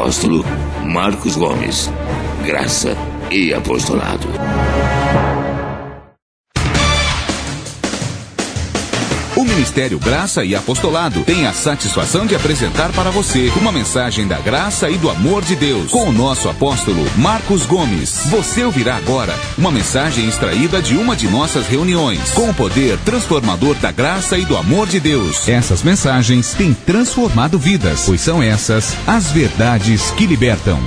apóstolo Marcos Gomes. Graça e apostolado. O Ministério Graça e Apostolado tem a satisfação de apresentar para você uma mensagem da graça e do amor de Deus com o nosso apóstolo Marcos Gomes. Você ouvirá agora uma mensagem extraída de uma de nossas reuniões com o poder transformador da graça e do amor de Deus. Essas mensagens têm transformado vidas, pois são essas as verdades que libertam.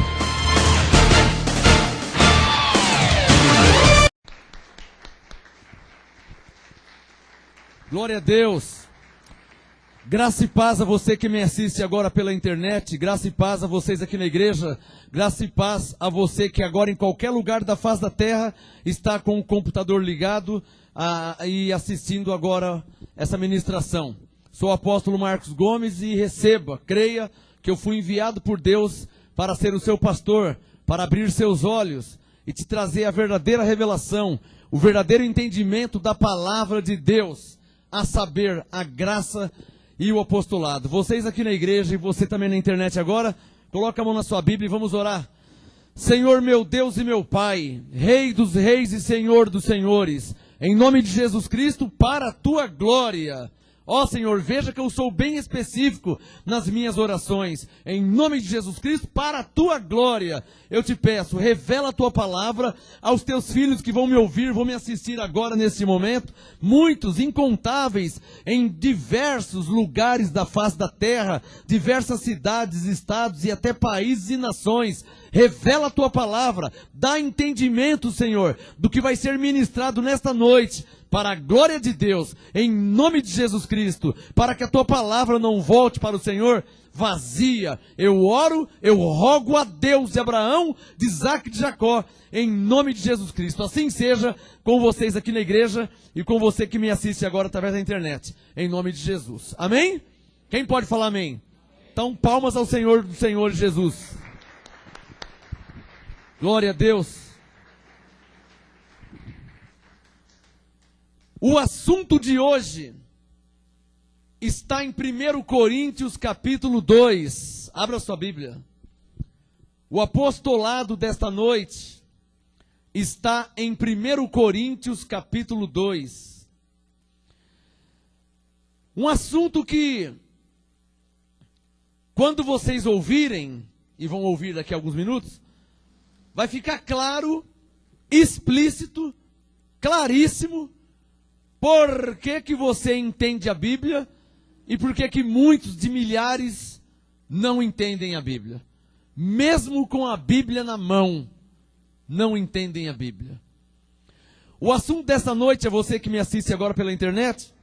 Glória a Deus. Graça e paz a você que me assiste agora pela internet. Graça e paz a vocês aqui na igreja. Graça e paz a você que agora em qualquer lugar da face da terra está com o computador ligado e assistindo agora essa ministração. Sou o apóstolo Marcos Gomes e receba, creia que eu fui enviado por Deus para ser o seu pastor, para abrir seus olhos e te trazer a verdadeira revelação, o verdadeiro entendimento da palavra de Deus. A saber, a graça e o apostolado. Vocês aqui na igreja e você também na internet agora, coloca a mão na sua Bíblia e vamos orar. Senhor meu Deus e meu Pai, Rei dos reis e Senhor dos senhores, em nome de Jesus Cristo, para a tua glória. Ó Senhor, veja que eu sou bem específico nas minhas orações. Em nome de Jesus Cristo, para a tua glória, eu te peço, revela a tua palavra aos teus filhos que vão me ouvir, vão me assistir agora nesse momento. Muitos, incontáveis, em diversos lugares da face da terra, diversas cidades, estados e até países e nações. Revela a tua palavra, dá entendimento, Senhor, do que vai ser ministrado nesta noite. Para a glória de Deus, em nome de Jesus Cristo, para que a tua palavra não volte para o Senhor vazia. Eu oro, eu rogo a Deus de Abraão, de Isaac e de Jacó, em nome de Jesus Cristo. Assim seja com vocês aqui na igreja e com você que me assiste agora através da internet, em nome de Jesus. Amém? Quem pode falar amém? Então, palmas ao Senhor do Senhor Jesus. Glória a Deus. O assunto de hoje está em 1 Coríntios capítulo 2. Abra sua Bíblia. O apostolado desta noite está em 1 Coríntios capítulo 2. Um assunto que, quando vocês ouvirem, e vão ouvir daqui a alguns minutos, vai ficar claro, explícito, claríssimo, por que você entende a Bíblia e por que muitos de milhares não entendem a Bíblia. Mesmo com a Bíblia na mão, não entendem a Bíblia. O assunto dessa noite é você que me assiste agora pela internet.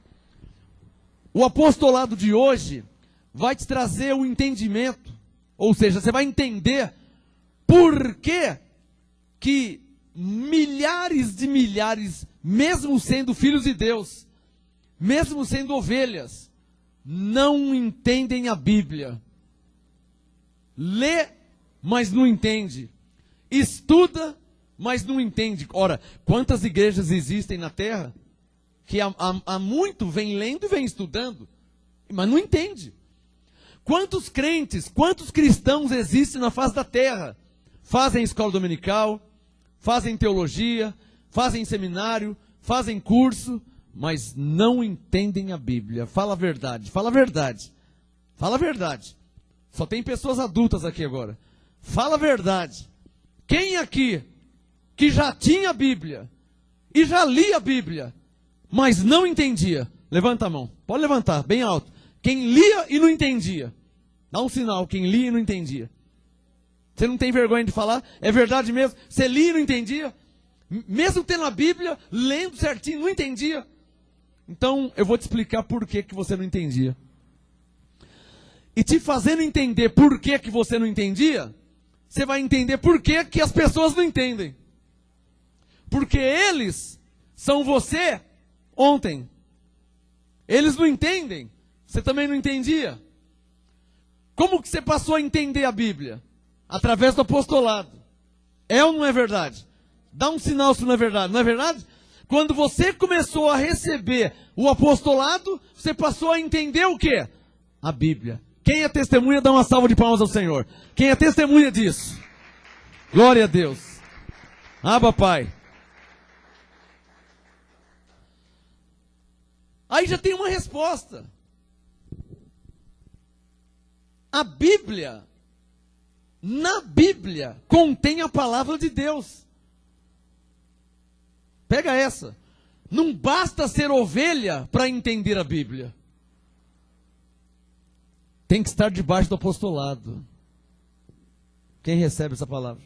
O apostolado de hoje vai te trazer o entendimento, ou seja, você vai entender por que milhares de milhares, mesmo sendo filhos de Deus, mesmo sendo ovelhas, não entendem a Bíblia. Lê, mas não entende. Estuda, mas não entende. Ora, quantas igrejas existem na terra que há muito vem lendo e vem estudando, mas não entende. Quantos crentes, quantos cristãos existem na face da terra? Fazem escola dominical, fazem teologia, fazem seminário, fazem curso, mas não entendem a Bíblia. Fala a verdade, fala a verdade. Fala a verdade. Só tem pessoas adultas aqui agora. Fala a verdade. Quem aqui que já tinha a Bíblia e já lia a Bíblia, mas não entendia? Levanta a mão. Pode levantar, bem alto. Quem lia e não entendia. Dá um sinal, quem lia e não entendia. Você não tem vergonha de falar? É verdade mesmo? Você lia e não entendia? Mesmo tendo a Bíblia, lendo certinho, não entendia? Então, eu vou te explicar por que você não entendia. E te fazendo entender por que você não entendia, você vai entender por que as pessoas não entendem. Porque eles são você ontem. Eles não entendem. Você também não entendia. Como que você passou a entender a Bíblia? Através do apostolado. É ou não é verdade? Dá um sinal se não é verdade. Não é verdade? Quando você começou a receber o apostolado, você passou a entender o quê? A Bíblia. Quem é testemunha, dá uma salva de palmas ao Senhor. Quem é testemunha disso? Glória a Deus. Abba, Pai. Aí já tem uma resposta. A Bíblia, na Bíblia, contém a palavra de Deus. Pega essa. Não basta ser ovelha para entender a Bíblia. Tem que estar debaixo do apostolado. Quem recebe essa palavra?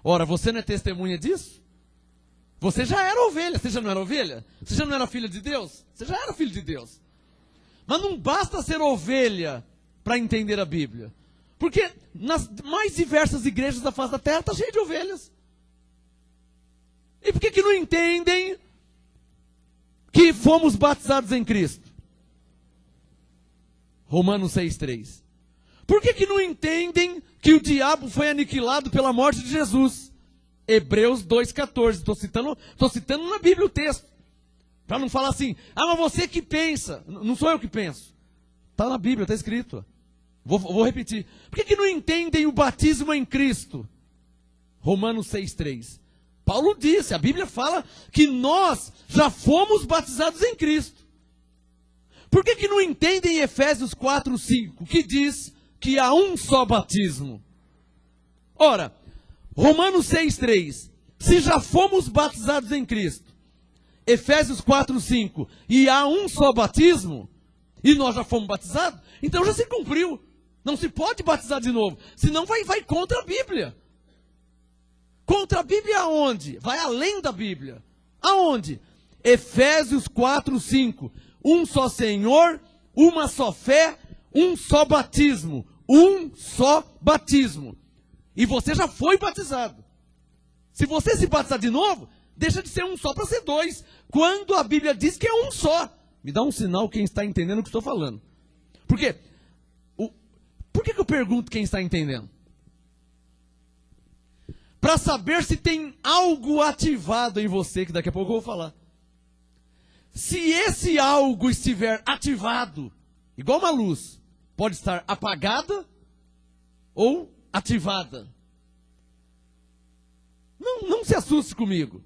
Ora, você não é testemunha disso? Você já era ovelha. Você já não era ovelha? Você já não era filho de Deus? Você já era filho de Deus. Mas não basta ser ovelha para entender a Bíblia. Porque nas mais diversas igrejas da face da terra está cheio de ovelhas. E por que não entendem que fomos batizados em Cristo? Romanos 6,3. Por que não entendem que o diabo foi aniquilado pela morte de Jesus? Hebreus 2,14. Estou citando na Bíblia o texto. Para não falar assim, mas você que pensa. Não sou eu que penso. Está na Bíblia, está escrito. Vou repetir. Por que não entendem o batismo em Cristo? Romanos 6,3. Paulo disse, a Bíblia fala que nós já fomos batizados em Cristo. Por que não entendem Efésios 4,5, que diz que há um só batismo? Ora, Romanos 6,3, se já fomos batizados em Cristo, Efésios 4,5, e há um só batismo, e nós já fomos batizados, então já se cumpriu. Não se pode batizar de novo, senão vai contra a Bíblia. Contra a Bíblia aonde? Vai além da Bíblia. Aonde? Efésios 4,5. Um só Senhor, uma só fé, um só batismo. Um só batismo. E você já foi batizado. Se você se batizar de novo, deixa de ser um só para ser dois. Quando a Bíblia diz que é um só. Me dá um sinal quem está entendendo o que estou falando. Por quê? Por que eu pergunto quem está entendendo? Para saber se tem algo ativado em você, que daqui a pouco eu vou falar. Se esse algo estiver ativado, igual uma luz, pode estar apagada ou ativada. Não se assuste comigo.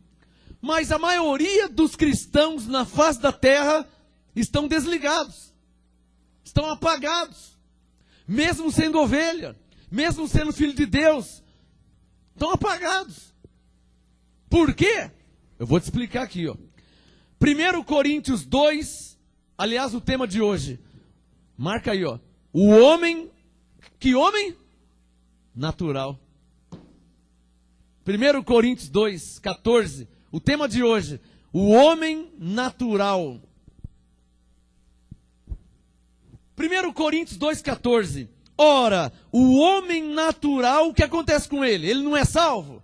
Mas a maioria dos cristãos na face da terra estão desligados. Estão apagados. Mesmo sendo ovelha, mesmo sendo filho de Deus, estão apagados. Por quê? Eu vou te explicar aqui, ó. 1 Coríntios 2, aliás, o tema de hoje. Marca aí, ó. O homem, que homem? Natural. 1 Coríntios 2, 14, o tema de hoje. O homem natural. 1 Coríntios 2,14. Ora, o homem natural, o que acontece com ele? Ele não é salvo?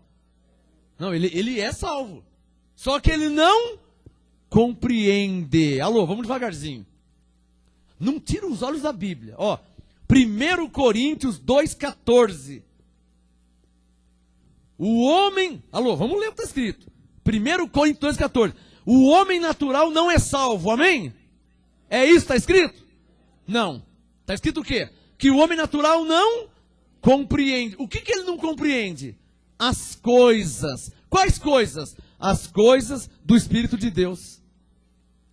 Não, ele é salvo. Só que ele não compreende. Alô, vamos devagarzinho. Não tira os olhos da Bíblia. Ó, 1 Coríntios 2,14. O homem... Alô, vamos ler o que está escrito. 1 Coríntios 2,14. O homem natural não é salvo, amém? É isso que está escrito? Não. Está escrito o quê? Que o homem natural não compreende. O que ele não compreende? As coisas. Quais coisas? As coisas do Espírito de Deus.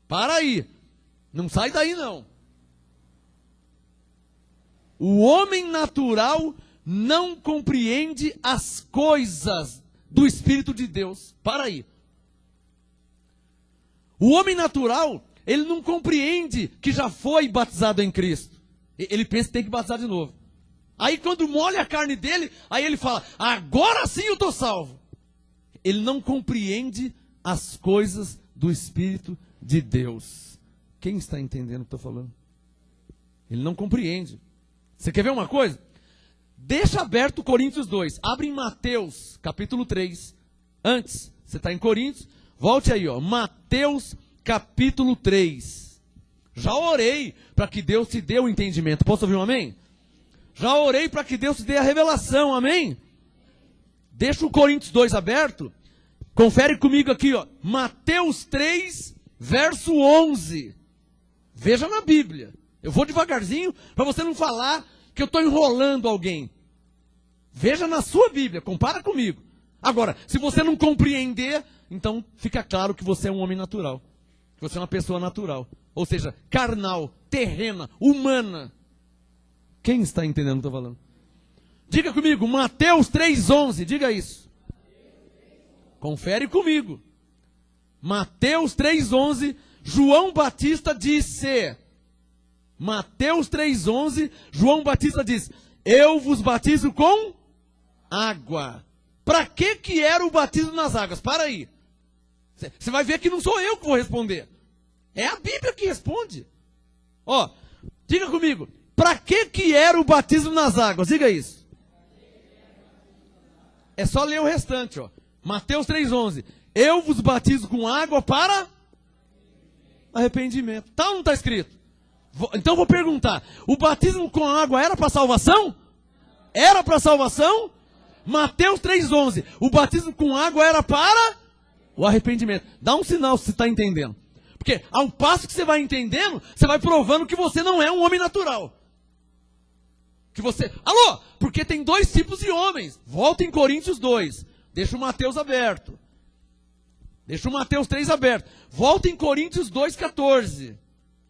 Para aí. Não sai daí não. O homem natural não compreende as coisas do Espírito de Deus. Para aí. O homem natural, ele não compreende que já foi batizado em Cristo. Ele pensa que tem que batizar de novo. Aí quando molha a carne dele, aí ele fala, agora sim eu estou salvo. Ele não compreende as coisas do Espírito de Deus. Quem está entendendo o que eu estou falando? Ele não compreende. Você quer ver uma coisa? Deixa aberto Coríntios 2. Abre em Mateus, capítulo 3. Antes, você está em Coríntios, volte aí, ó. Mateus, capítulo 3. Já orei para que Deus te dê o entendimento. Posso ouvir um amém? Já orei para que Deus te dê a revelação, amém? Deixa o Coríntios 2 aberto. Confere comigo aqui, ó. Mateus 3, verso 11. Veja na Bíblia. Eu vou devagarzinho para você não falar que eu estou enrolando alguém. Veja na sua Bíblia, compara comigo. Agora, se você não compreender, então fica claro que você é um homem natural. Que você é uma pessoa natural. Ou seja, carnal, terrena, humana. Quem está entendendo o que eu estou falando? Diga comigo, Mateus 3,11, diga isso. Confere comigo. Mateus 3,11, João Batista disse. Mateus 3,11, João Batista diz: eu vos batizo com água. Para que era o batismo nas águas? Para aí. Você vai ver que não sou eu que vou responder. É a Bíblia que responde. Ó, diga comigo, para que era o batismo nas águas? Diga isso. É só ler o restante, ó. Mateus 3,11. Eu vos batizo com água para arrependimento. Tá ou não está escrito? Então vou perguntar. O batismo com água era para salvação? Era para salvação? Mateus 3,11. O batismo com água era para o arrependimento. Dá um sinal se você está entendendo. Porque ao passo que você vai entendendo, você vai provando que você não é um homem natural. Que você... Alô? Porque tem dois tipos de homens. Volta em Coríntios 2. Deixa o Mateus aberto. Deixa o Mateus 3 aberto. Volta em Coríntios 2,14.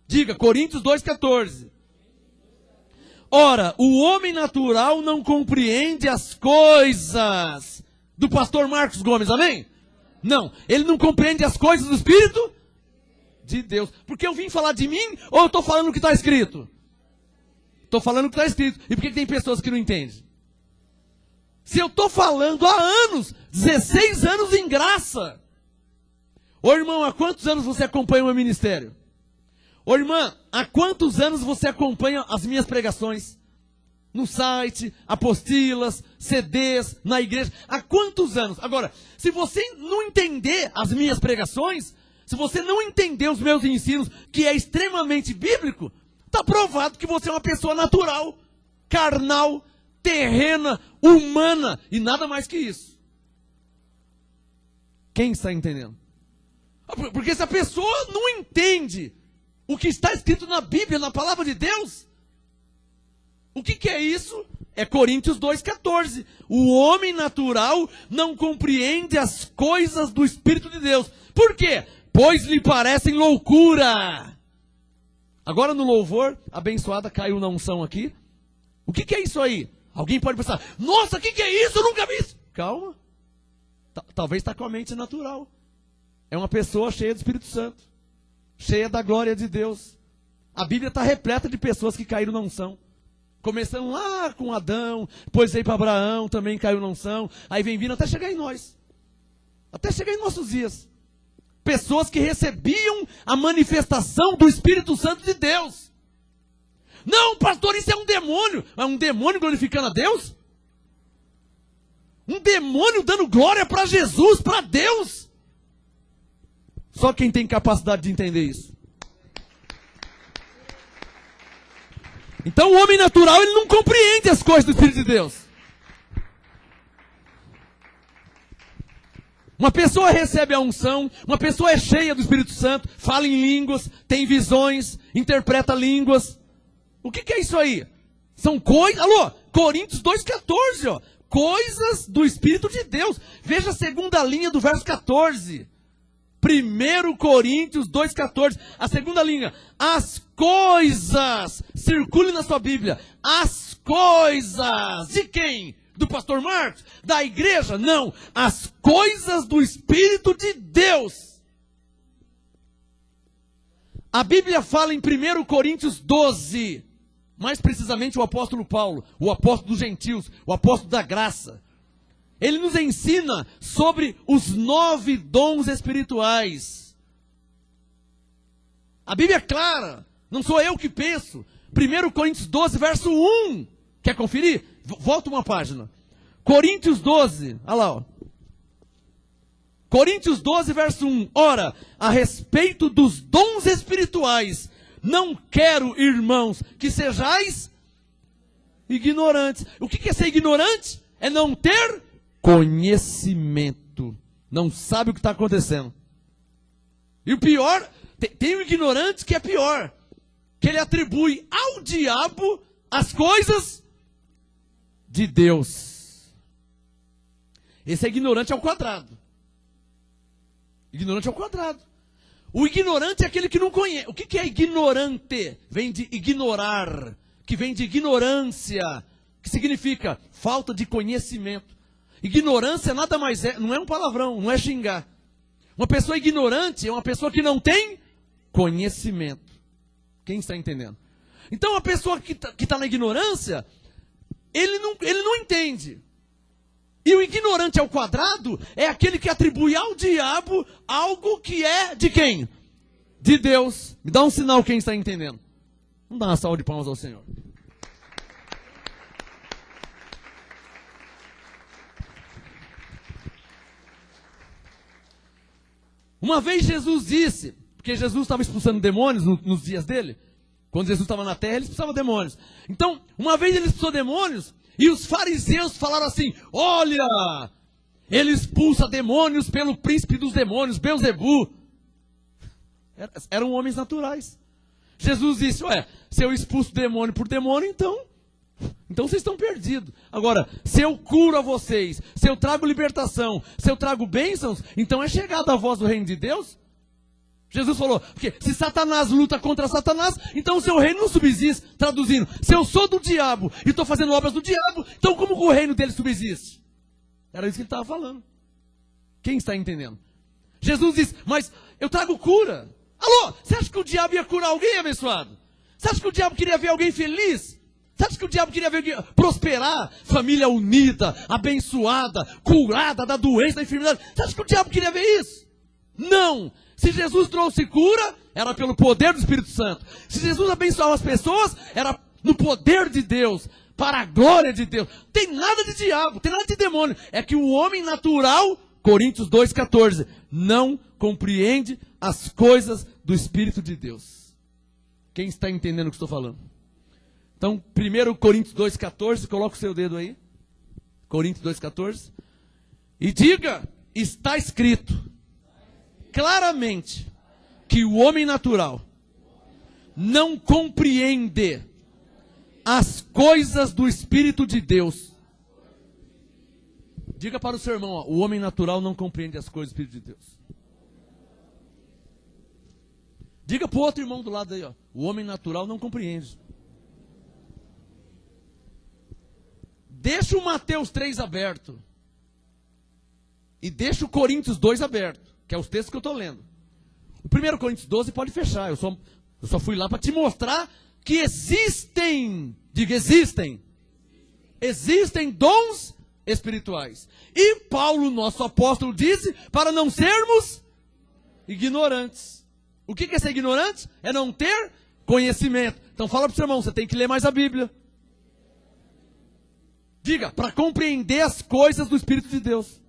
Diga, Coríntios 2,14. Ora, o homem natural não compreende as coisas do pastor Marcos Gomes, amém? Não, ele não compreende as coisas do Espírito de Deus. Porque eu vim falar de mim ou eu estou falando o que está escrito? Estou falando o que está escrito. E por que tem pessoas que não entendem? Se eu estou falando há anos, 16 anos em graça. Ô irmão, há quantos anos você acompanha o meu ministério? Ô irmã, há quantos anos você acompanha as minhas pregações? No site, apostilas, CDs, na igreja. Há quantos anos? Agora, se você não entender as minhas pregações, se você não entender os meus ensinos, que é extremamente bíblico, está provado que você é uma pessoa natural, carnal, terrena, humana e nada mais que isso. Quem está entendendo? Porque se a pessoa não entende o que está escrito na Bíblia, na palavra de Deus, o que é isso? É Coríntios 2,14. O homem natural não compreende as coisas do Espírito de Deus. Por quê? Pois lhe parecem loucura. Agora no louvor, a abençoada caiu na unção aqui. O que é isso aí? Alguém pode pensar, nossa, o que é isso? Eu nunca vi isso. Calma. Talvez está com a mente natural. É uma pessoa cheia do Espírito Santo. Cheia da glória de Deus. A Bíblia está repleta de pessoas que caíram na unção. Começando lá com Adão, depois veio para Abraão, também caiu na unção. Aí vem vindo até chegar em nós. Até chegar em nossos dias. Pessoas que recebiam a manifestação do Espírito Santo de Deus. Não, pastor, isso é um demônio. É um demônio glorificando a Deus? Um demônio dando glória para Jesus, para Deus. Só quem tem capacidade de entender isso. Então o homem natural, ele não compreende as coisas do Espírito de Deus. Uma pessoa recebe a unção, uma pessoa é cheia do Espírito Santo, fala em línguas, tem visões, interpreta línguas. O que é isso aí? São coisas... Alô, Coríntios 2,14, ó. Coisas do Espírito de Deus. Veja a segunda linha do verso 14. 1 Coríntios 2,14. A segunda linha. As coisas. Circule na sua Bíblia. As coisas. De quem? Do pastor Marcos? Da igreja? Não. As coisas do Espírito de Deus. A Bíblia fala em 1 Coríntios 12. Mais precisamente o apóstolo Paulo. O apóstolo dos gentios. O apóstolo da graça. Ele nos ensina sobre os 9 dons espirituais. A Bíblia é clara. Não sou eu que penso. 1 Coríntios 12, verso 1. Quer conferir? Volta uma página. Coríntios 12. Olha lá, ó. Coríntios 12, verso 1. Ora, a respeito dos dons espirituais, não quero, irmãos, que sejais ignorantes. O que é ser ignorante? É não ter conhecimento. Não sabe o que está acontecendo. E o pior, tem o ignorante que é pior. que ele atribui ao diabo as coisas de Deus. Esse é ignorante ao quadrado. Ignorante ao quadrado. O ignorante é aquele que não conhece. O que é ignorante? Vem de ignorar, que vem de ignorância, que significa falta de conhecimento. Ignorância nada mais é, não é um palavrão, não é xingar. Uma pessoa ignorante é uma pessoa que não tem conhecimento. Quem está entendendo? Então a pessoa que está na ignorância, ele não entende. E o ignorante ao quadrado é aquele que atribui ao diabo algo que é de quem? De Deus. Me dá um sinal quem está entendendo. Vamos dar uma salva de palmas ao Senhor. Uma vez Jesus disse, porque Jesus estava expulsando demônios nos dias dele, quando Jesus estava na terra, ele expulsava demônios. Então, uma vez ele expulsou demônios, e os fariseus falaram assim, olha, ele expulsa demônios pelo príncipe dos demônios, Beelzebu. Eram homens naturais. Jesus disse, se eu expulso demônio por demônio, então vocês estão perdidos. Agora, se eu curo a vocês, se eu trago libertação, se eu trago bênçãos, então é chegada a voz do reino de Deus. Jesus falou, porque se Satanás luta contra Satanás, então o seu reino não subsiste. Traduzindo, se eu sou do diabo e estou fazendo obras do diabo, então como o reino dele subsiste? Era isso que ele estava falando. Quem está entendendo? Jesus disse, mas eu trago cura. Alô, você acha que o diabo ia curar alguém, abençoado? Você acha que o diabo queria ver alguém feliz? Você acha que o diabo queria ver prosperar? Família unida, abençoada, curada da doença, da enfermidade. Você acha que o diabo queria ver isso? Não! Se Jesus trouxe cura, era pelo poder do Espírito Santo. Se Jesus abençoava as pessoas, era no poder de Deus, para a glória de Deus. Tem nada de diabo, tem nada de demônio. É que o homem natural, Coríntios 2,14, não compreende as coisas do Espírito de Deus. Quem está entendendo o que estou falando? Então, 1 Coríntios 2,14, coloca o seu dedo aí. Coríntios 2,14. E diga, está escrito claramente que o homem natural não compreende as coisas do Espírito de Deus. Diga para o seu irmão, o homem natural não compreende as coisas do Espírito de Deus. Diga para o outro irmão do lado aí, o homem natural não compreende. Deixa o Mateus 3 aberto. E deixa o Coríntios 2 aberto. Que é os textos que eu estou lendo. O 1 Coríntios 12 pode fechar. Eu só fui lá para te mostrar que existem. Diga, existem. Existem dons espirituais. E Paulo, nosso apóstolo, disse para não sermos ignorantes. O que é ser ignorante? É não ter conhecimento. Então fala para o seu irmão, você tem que ler mais a Bíblia. Diga, para compreender as coisas do Espírito de Deus.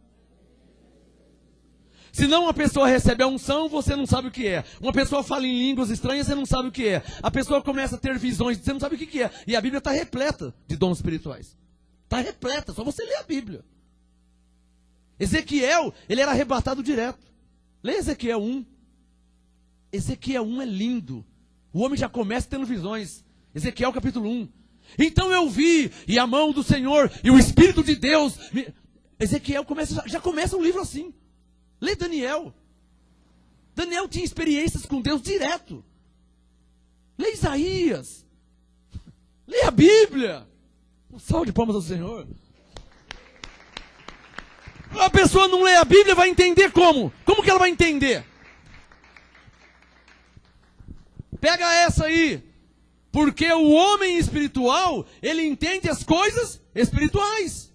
Se não uma pessoa recebe a unção, você não sabe o que é. Uma pessoa fala em línguas estranhas, você não sabe o que é. A pessoa começa a ter visões, você não sabe o que é. E a Bíblia está repleta de dons espirituais. Está repleta, só você ler a Bíblia. Ezequiel, ele era arrebatado direto. Lê Ezequiel 1. Ezequiel 1 é lindo. O homem já começa tendo visões. Ezequiel capítulo 1. Então eu vi, e a mão do Senhor, e o Espírito de Deus. Ezequiel já começa o livro assim. Lê Daniel. Daniel tinha experiências com Deus direto. Lê Isaías. Lê a Bíblia. Um salve de palmas ao Senhor. A pessoa não lê a Bíblia, vai entender como? Como que ela vai entender? Pega essa aí. Porque o homem espiritual, ele entende as coisas espirituais.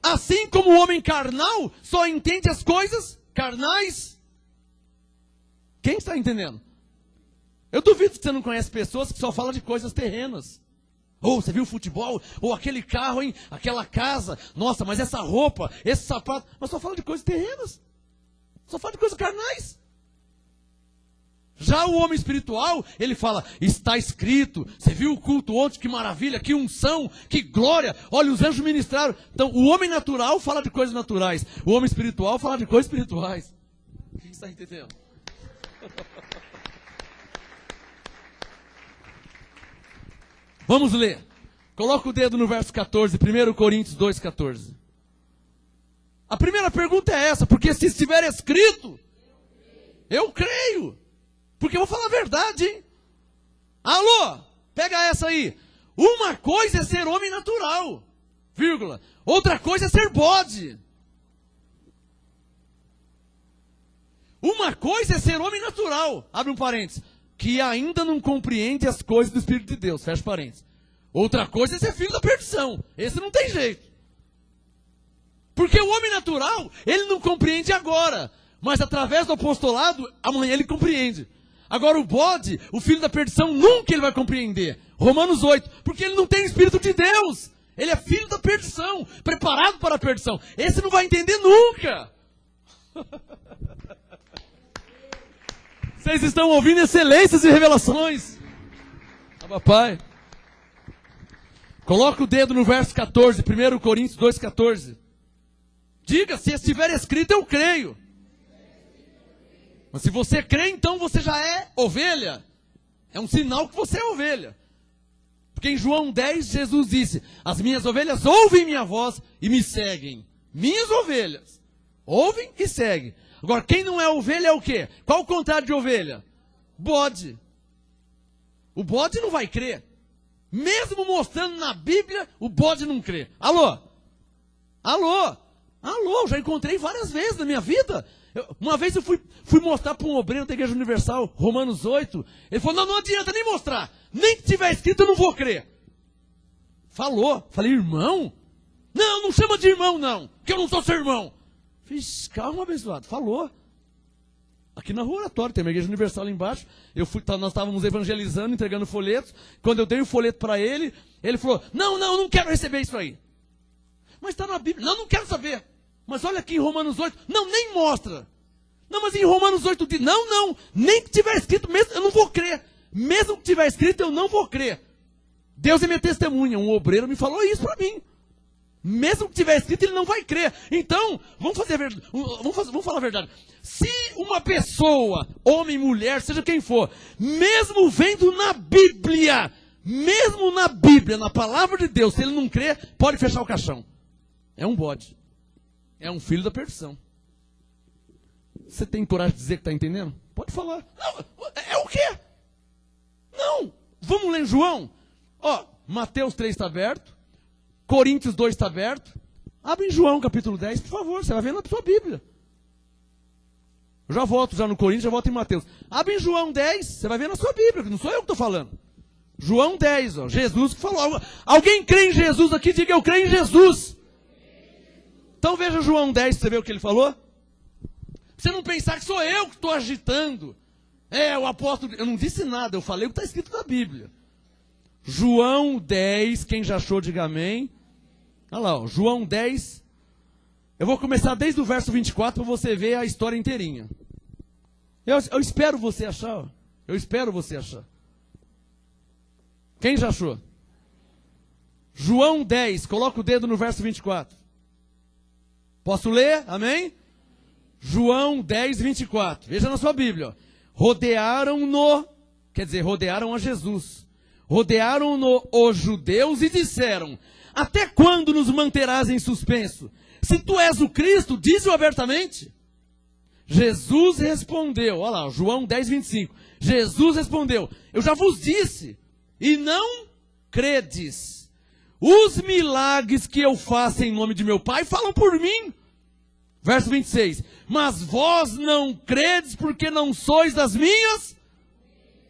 Assim como o homem carnal só entende as coisas carnais. Quem está entendendo? Eu duvido que você não conhece pessoas que só falam de coisas terrenas. Ou você viu o futebol, ou aquele carro, hein? Aquela casa. Nossa, mas essa roupa, esse sapato. Mas só fala de coisas terrenas. Só fala de coisas carnais. Já o homem espiritual, ele fala, está escrito, você viu o culto ontem, que maravilha, que unção, que glória, olha, os anjos ministraram. Então, o homem natural fala de coisas naturais, o homem espiritual fala de coisas espirituais. Quem está entendendo? Vamos ler. Coloca o dedo no verso 14, 1 Coríntios 2,14. A primeira pergunta é essa, porque se estiver escrito, eu creio. Porque eu vou falar a verdade, hein? Alô, pega essa aí. Uma coisa é ser homem natural, vírgula. Outra coisa é ser bode. Uma coisa é ser homem natural, abre um parênteses, que ainda não compreende as coisas do Espírito de Deus, fecha parênteses. Outra coisa é ser filho da perdição, esse não tem jeito. Porque o homem natural, ele não compreende agora, mas através do apostolado, amanhã ele compreende. Agora o bode, o filho da perdição, nunca ele vai compreender. Romanos 8, porque ele não tem o Espírito de Deus. Ele é filho da perdição, preparado para a perdição. Esse não vai entender nunca. Vocês estão ouvindo excelências e revelações. Papai. Coloca o dedo no verso 14, 1 Coríntios 2,14. Diga, se estiver escrito, eu creio. Mas se você crê, então você já é ovelha. É um sinal que você é ovelha. Porque em João 10, Jesus disse, as minhas ovelhas ouvem minha voz e me seguem. Minhas ovelhas ouvem e seguem. Agora, quem não é ovelha é o quê? Qual o contrário de ovelha? Bode. O bode não vai crer. Mesmo mostrando na Bíblia, o bode não crê. Alô? Alô? Alô? Já encontrei várias vezes na minha vida. Uma vez eu fui mostrar para um obreiro da Igreja Universal, Romanos 8. Ele falou, não adianta nem mostrar. Nem que tiver escrito, eu não vou crer. Falou. Falei, irmão? Não chama de irmão não, que eu não sou seu irmão. Fiz, calma, abençoado. Falou. Aqui na Rua Oratório, tem uma Igreja Universal lá embaixo. Nós estávamos evangelizando, entregando folhetos. Quando eu dei o folheto para ele, ele falou, não quero receber isso aí. Mas está na Bíblia. Não quero saber. Mas olha aqui em Romanos 8. Não, nem mostra. Não, mas em Romanos 8 diz, não. Nem que tiver escrito, mesmo, eu não vou crer. Mesmo que tiver escrito, eu não vou crer. Deus é minha testemunha. Um obreiro me falou isso para mim. Mesmo que tiver escrito, ele não vai crer. Então, vamos falar a verdade. Se uma pessoa, homem, mulher, seja quem for, mesmo vendo na Bíblia, na palavra de Deus, se ele não crer, pode fechar o caixão. É um bode. É um filho da perdição. Você tem coragem de dizer que está entendendo? Pode falar. Não, é o quê? Não. Vamos ler em João? Mateus 3 está aberto. Coríntios 2 está aberto. Abre em João capítulo 10, por favor. Você vai ver na sua Bíblia. Eu já volto no Coríntios, já volto em Mateus. Abre em João 10, você vai ver na sua Bíblia, que não sou eu que estou falando. João 10, Jesus que falou. Alguém crê em Jesus aqui? Diga, eu creio em Jesus. Então veja João 10, você vê o que ele falou? Você não pensar que sou eu que estou agitando. O apóstolo... Eu não disse nada, eu falei o que está escrito na Bíblia. João 10, quem já achou, diga amém. Olha lá, João 10. Eu vou começar desde o verso 24 para você ver a história inteirinha. Eu espero você achar. Eu espero você achar. Quem já achou? João 10, coloca o dedo no verso 24. Posso ler? Amém? João 10, 24. Veja na sua Bíblia. Rodearam-no, quer dizer, rodearam a Jesus. Rodearam-no os judeus e disseram, até quando nos manterás em suspenso? Se tu és o Cristo, dize-o abertamente. Jesus respondeu, olha lá, João 10, 25. Jesus respondeu, eu já vos disse, e não credes. Os milagres que eu faço em nome de meu Pai falam por mim. Verso 26. Mas vós não credes porque não sois das minhas?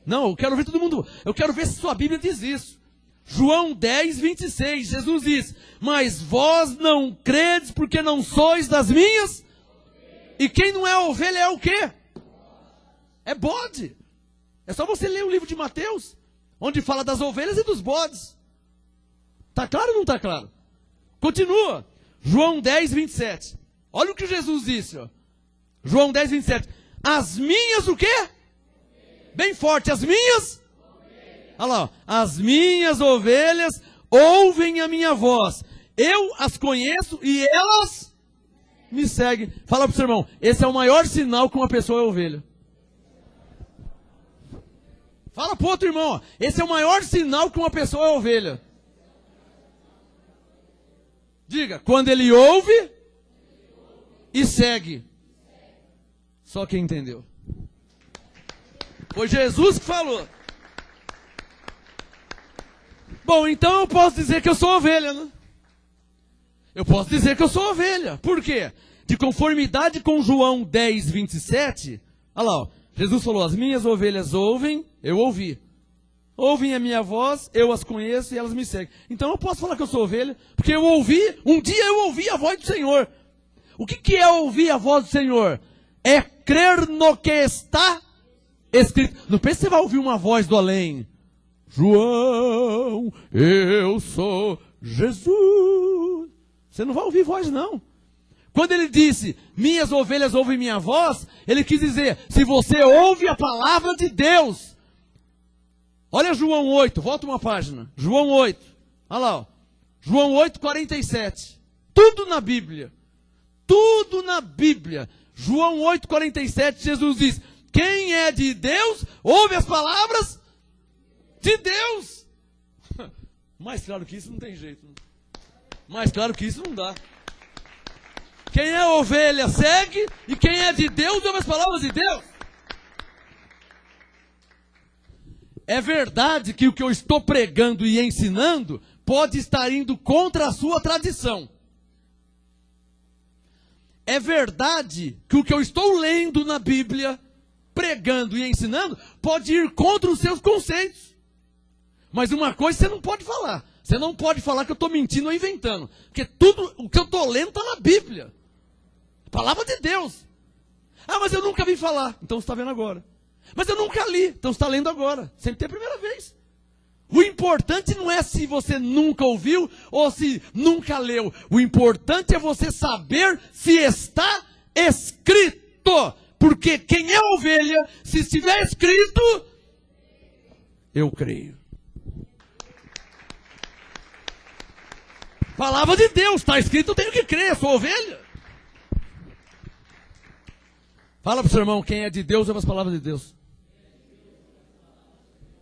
Não, eu quero ver todo mundo. Eu quero ver se sua Bíblia diz isso. João 10, 26. Jesus diz, mas vós não credes porque não sois das minhas? E quem não é ovelha é o quê? É bode. É só você ler o livro de Mateus, onde fala das ovelhas e dos bodes. Está claro ou não está claro? Continua. João 10, 27. Olha o que Jesus disse. João 10, 27. As minhas o quê? Bem forte. As minhas? Olha lá. As minhas ovelhas ouvem a minha voz. Eu as conheço e elas me seguem. Fala para o seu irmão. Esse é o maior sinal que uma pessoa é ovelha. Fala pro outro irmão, ó, esse é o maior sinal que uma pessoa é ovelha. Diga, quando ele ouve e segue. Só quem entendeu. Foi Jesus que falou. Bom, então eu posso dizer que eu sou ovelha, né? Eu posso dizer que eu sou ovelha. Por quê? De conformidade com João 10, 27, olha lá, ó, Jesus falou, as minhas ovelhas ouvem, eu ouvi. Ouvem a minha voz, eu as conheço e elas me seguem. Então eu posso falar que eu sou ovelha, porque eu ouvi, um dia eu ouvi a voz do Senhor. O que é ouvir a voz do Senhor? É crer no que está escrito. Não pense que você vai ouvir uma voz do além. João, eu sou Jesus. Você não vai ouvir voz, não. Quando ele disse, minhas ovelhas ouvem minha voz, ele quis dizer, se você ouve a palavra de Deus. Olha João 8, volta uma página. João 8, olha lá, ó. João 8, 47. Tudo na Bíblia. Tudo na Bíblia. João 8, 47, Jesus diz, quem é de Deus, ouve as palavras de Deus. Mais claro que isso não tem jeito. Mais claro que isso não dá. Quem é ovelha segue, e quem é de Deus ouve as palavras de Deus. É verdade que o que eu estou pregando e ensinando pode estar indo contra a sua tradição. É verdade que o que eu estou lendo na Bíblia, pregando e ensinando, pode ir contra os seus conceitos. Mas uma coisa você não pode falar. Você não pode falar que eu estou mentindo ou inventando. Porque tudo o que eu estou lendo está na Bíblia. Palavra de Deus. Ah, mas eu nunca vi falar. Então você está vendo agora. Mas eu nunca li. Então você está lendo agora. Sempre tem a primeira vez. O importante não é se você nunca ouviu ou se nunca leu. O importante é você saber se está escrito. Porque quem é ovelha, se estiver escrito, eu creio. Palavra de Deus, está escrito, eu tenho que crer, eu sou ovelha. Fala para o seu irmão, quem é de Deus, ouve as palavras de Deus.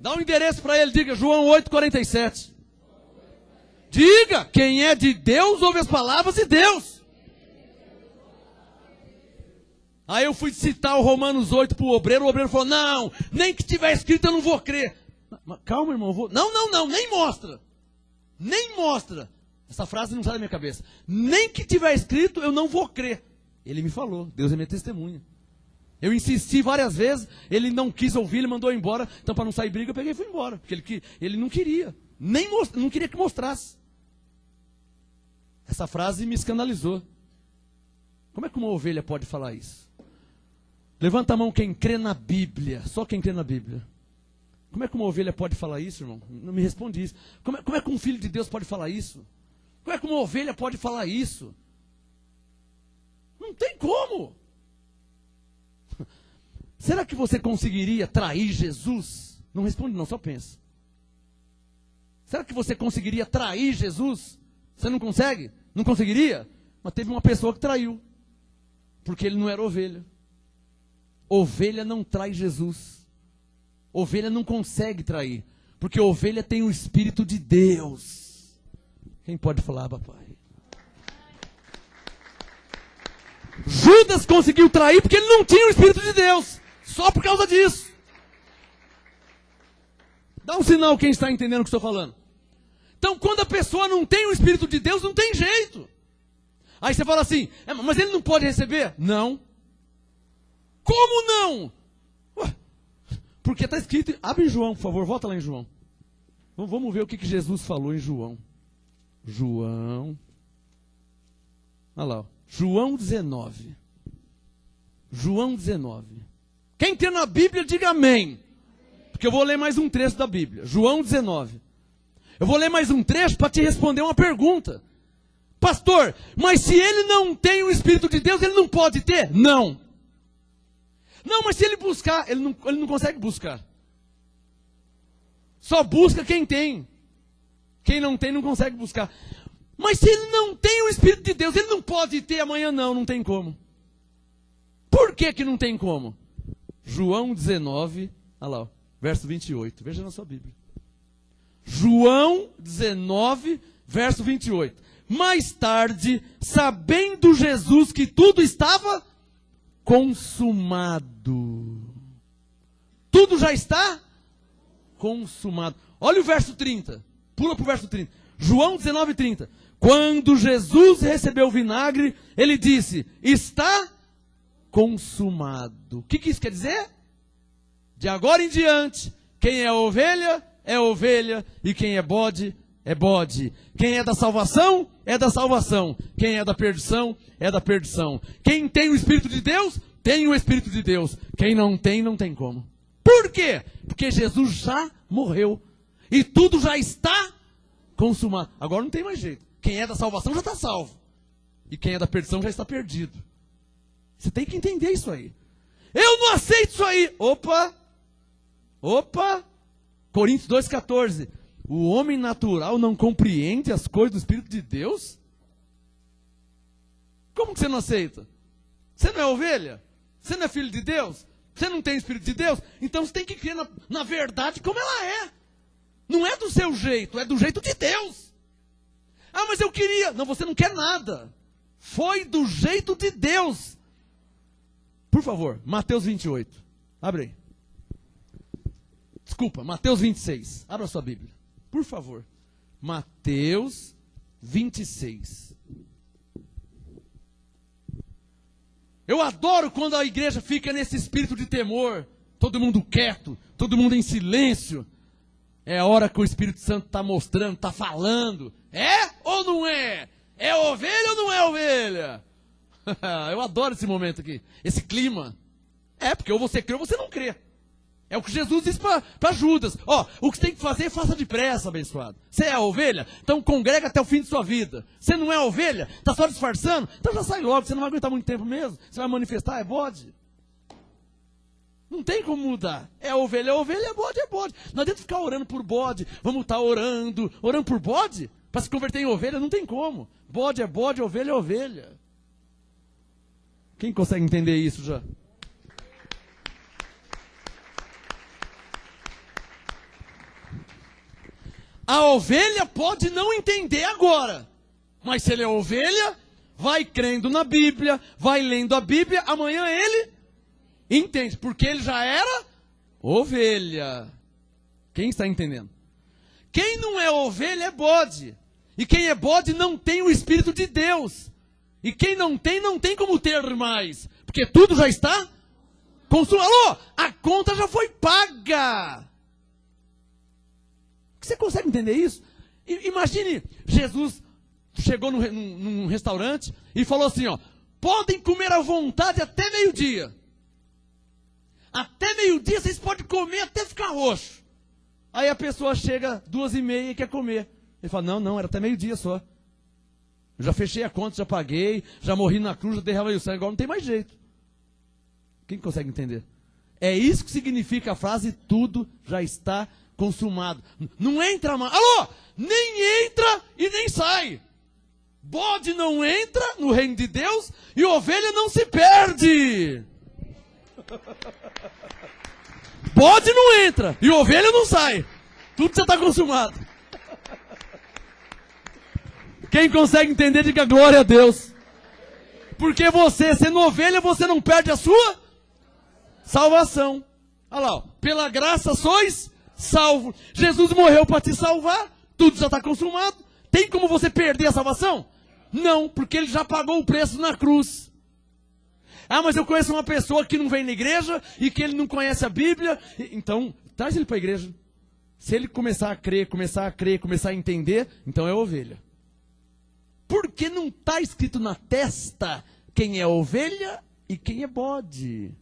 Dá um endereço para ele, diga, João 8, 47. Diga, quem é de Deus, ouve as palavras de Deus. Aí eu fui citar o Romanos 8 para o obreiro falou, não, nem que tiver escrito eu não vou crer. Calma, irmão, eu vou... Não, nem mostra. Nem mostra. Essa frase não sai da minha cabeça. Nem que tiver escrito, eu não vou crer. Ele me falou, Deus é minha testemunha. Eu insisti várias vezes, ele não quis ouvir, ele mandou embora. Então, para não sair briga, eu peguei e fui embora. Porque ele não queria. Não queria que mostrasse. Essa frase me escandalizou. Como é que uma ovelha pode falar isso? Levanta a mão quem crê na Bíblia. Só quem crê na Bíblia. Como é que uma ovelha pode falar isso, irmão? Não me responde isso. Como é que um filho de Deus pode falar isso? Como é que uma ovelha pode falar isso? Não tem como. Será que você conseguiria trair Jesus? Não responde não, só pensa. Será que você conseguiria trair Jesus? Você não consegue? Não conseguiria? Mas teve uma pessoa que traiu. Porque ele não era ovelha. Ovelha não trai Jesus. Ovelha não consegue trair. Porque ovelha tem o Espírito de Deus. Quem pode falar, papai? Judas conseguiu trair porque ele não tinha o Espírito de Deus. Só por causa disso. Dá um sinal quem está entendendo o que estou falando. Então, quando a pessoa não tem o Espírito de Deus, não tem jeito. Aí você fala assim, mas ele não pode receber? Não. Como não? Ué, porque está escrito, abre em João, por favor, volta lá em João. Vamos ver o que Jesus falou em João. João. Olha lá, ó. João 19. João 19. Quem tem na Bíblia, diga amém. Porque eu vou ler mais um trecho da Bíblia. João 19. Eu vou ler mais um trecho para te responder uma pergunta. Pastor, mas se ele não tem o Espírito de Deus, ele não pode ter? Não. Não, mas se ele buscar, ele não consegue buscar. Só busca quem tem. Quem não tem, não consegue buscar. Mas se ele não tem o Espírito de Deus, ele não pode ter amanhã, não tem como. Por que não tem como? João 19, olha lá, verso 28. Veja na sua Bíblia. João 19, verso 28. Mais tarde, sabendo Jesus que tudo estava consumado. Tudo já está consumado. Olha o verso 30. Pula para o verso 30. João 19, 30. Quando Jesus recebeu o vinagre, ele disse, está consumado. O que isso quer dizer? De agora em diante, quem é ovelha, e quem é bode, é bode. Quem é da salvação, é da salvação. Quem é da perdição, é da perdição. Quem tem o Espírito de Deus, tem o Espírito de Deus. Quem não tem, não tem como. Por quê? Porque Jesus já morreu. E tudo já está consumado. Agora não tem mais jeito. Quem é da salvação já está salvo. E quem é da perdição já está perdido. Você tem que entender isso aí. Eu não aceito isso aí. Opa! Coríntios 2,14. O homem natural não compreende as coisas do Espírito de Deus? Como que você não aceita? Você não é ovelha? Você não é filho de Deus? Você não tem o Espírito de Deus? Então você tem que crer na verdade como ela é. Não é do seu jeito, é do jeito de Deus. Ah, mas eu queria. Não, você não quer nada. Foi do jeito de Deus. Por favor, Mateus 28. Abre aí. Desculpa, Mateus 26. Abra a sua Bíblia. Por favor. Mateus 26. Eu adoro quando a igreja fica nesse espírito de temor. Todo mundo quieto, todo mundo em silêncio. É a hora que o Espírito Santo está mostrando, está falando. É ou não é? É ovelha ou não é ovelha? Eu adoro esse momento aqui, esse clima. É, porque ou você crê ou você não crê. É o que Jesus disse para Judas. Ó, o que você tem que fazer, faça depressa, abençoado. Você é ovelha? Então congrega até o fim de sua vida. Você não é ovelha? Está só disfarçando? Então já sai logo, você não vai aguentar muito tempo mesmo. Você vai manifestar, é bode. Não tem como mudar. É ovelha, é bode, é bode. Não adianta ficar orando por bode. Vamos estar orando por bode? Para se converter em ovelha, não tem como. Bode, ovelha é ovelha. Quem consegue entender isso já? A ovelha pode não entender agora. Mas se ele é ovelha, vai crendo na Bíblia, vai lendo a Bíblia, amanhã ele entende, porque ele já era ovelha. Quem está entendendo? Quem não é ovelha é bode. E quem é bode não tem o Espírito de Deus. E quem não tem como ter mais. Porque tudo já está consumado. Alô, a conta já foi paga. Você consegue entender isso? Imagine, Jesus chegou num restaurante e falou assim, ó, podem comer à vontade até meio-dia. Até meio-dia vocês podem comer até ficar roxo. Aí a pessoa chega 2h30 e quer comer. Ele fala, não, era até meio-dia só. Eu já fechei a conta, já paguei, já morri na cruz, já derramei o sangue, agora não tem mais jeito. Quem consegue entender? É isso que significa a frase, tudo já está consumado. Não entra mais. Alô, nem entra e nem sai. Bode não entra no reino de Deus e ovelha não se perde. Bode não entra e ovelha não sai. Tudo já está consumado. Quem consegue entender, diga glória a Deus. Porque você, sendo ovelha, você não perde a sua salvação. Olha lá, ó, pela graça sois salvo. Jesus morreu para te salvar. Tudo já está consumado. Tem como você perder a salvação? Não, porque ele já pagou o preço na cruz. Ah, mas eu conheço uma pessoa que não vem na igreja e que ele não conhece a Bíblia. Então, traz ele para a igreja. Se ele começar a crer, começar a entender, então é ovelha. Porque não está escrito na testa quem é ovelha e quem é bode.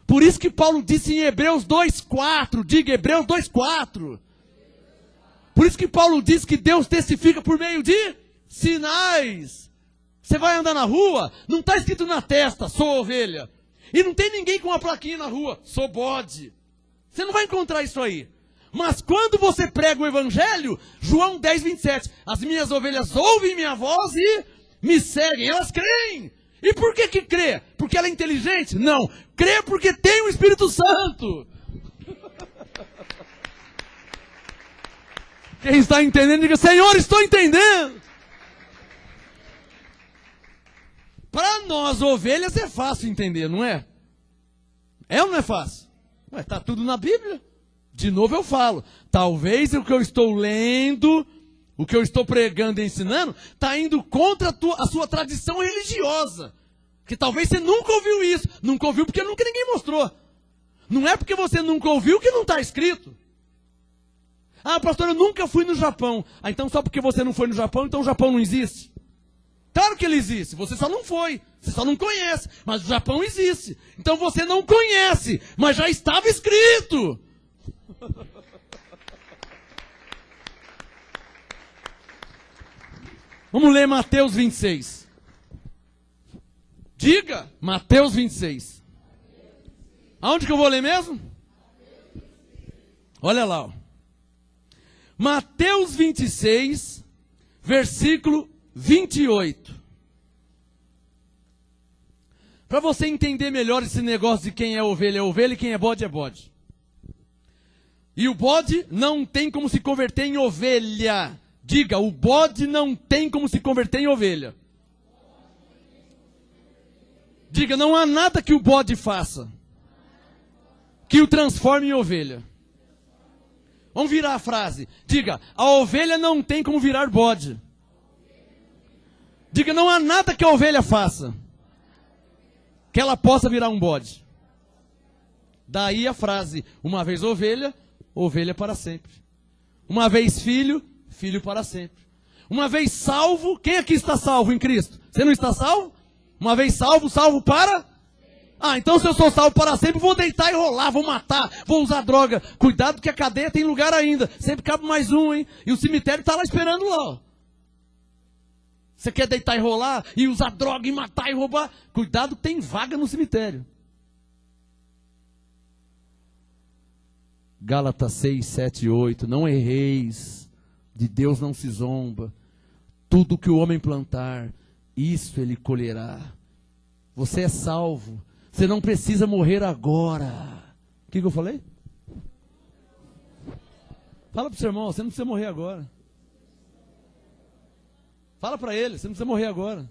Por isso que Paulo disse em Hebreus 2,4, diga Hebreus 2,4. Por isso que Paulo diz que Deus testifica por meio de sinais. Você vai andar na rua, não está escrito na testa, sou ovelha. E não tem ninguém com uma plaquinha na rua, sou bode. Você não vai encontrar isso aí. Mas quando você prega o evangelho, João 10:27, as minhas ovelhas ouvem minha voz e me seguem, elas creem. E por que crê? Porque ela é inteligente? Não, crê porque tem o Espírito Santo. Quem está entendendo, diga: Senhor, estou entendendo. Para nós, ovelhas, é fácil entender, não é? É ou não é fácil? Ué, está tudo na Bíblia. De novo eu falo, talvez o que eu estou lendo, o que eu estou pregando e ensinando, está indo contra a sua tradição religiosa. Que talvez você nunca ouviu isso. Nunca ouviu porque nunca ninguém mostrou. Não é porque você nunca ouviu que não está escrito. Ah, pastor, eu nunca fui no Japão. Ah, então só porque você não foi no Japão, então o Japão não existe? Claro que ele existe, você só não foi, você só não conhece, mas o Japão existe. Então você não conhece, mas já estava escrito. Vamos ler Mateus 26. Diga, Mateus 26. Aonde que eu vou ler mesmo? Olha lá, ó. Mateus 26, versículo 28. Para você entender melhor esse negócio de quem é ovelha e quem é bode é bode. E o bode não tem como se converter em ovelha. Diga, o bode não tem como se converter em ovelha. Diga, não há nada que o bode faça que o transforme em ovelha. Vamos virar a frase. Diga, a ovelha não tem como virar bode. Diga, não há nada que a ovelha faça que ela possa virar um bode. Daí a frase, uma vez ovelha, ovelha para sempre. Uma vez filho, filho para sempre. Uma vez salvo, quem aqui está salvo em Cristo? Você não está salvo? Uma vez salvo, salvo para? Ah, então se eu sou salvo para sempre, vou deitar e rolar, vou matar, vou usar droga. Cuidado que a cadeia tem lugar ainda. Sempre cabe mais um, hein? E o cemitério está lá esperando lá, ó. Você quer deitar e rolar, e usar droga, e matar e roubar? Cuidado que tem vaga no cemitério. Gálatas 6, 7 e 8. Não erreis, de Deus não se zomba. Tudo que o homem plantar, isso ele colherá. Você é salvo. Você não precisa morrer agora. O que eu falei? Fala para o seu irmão, você não precisa morrer agora. Fala para ele, você não precisa morrer agora.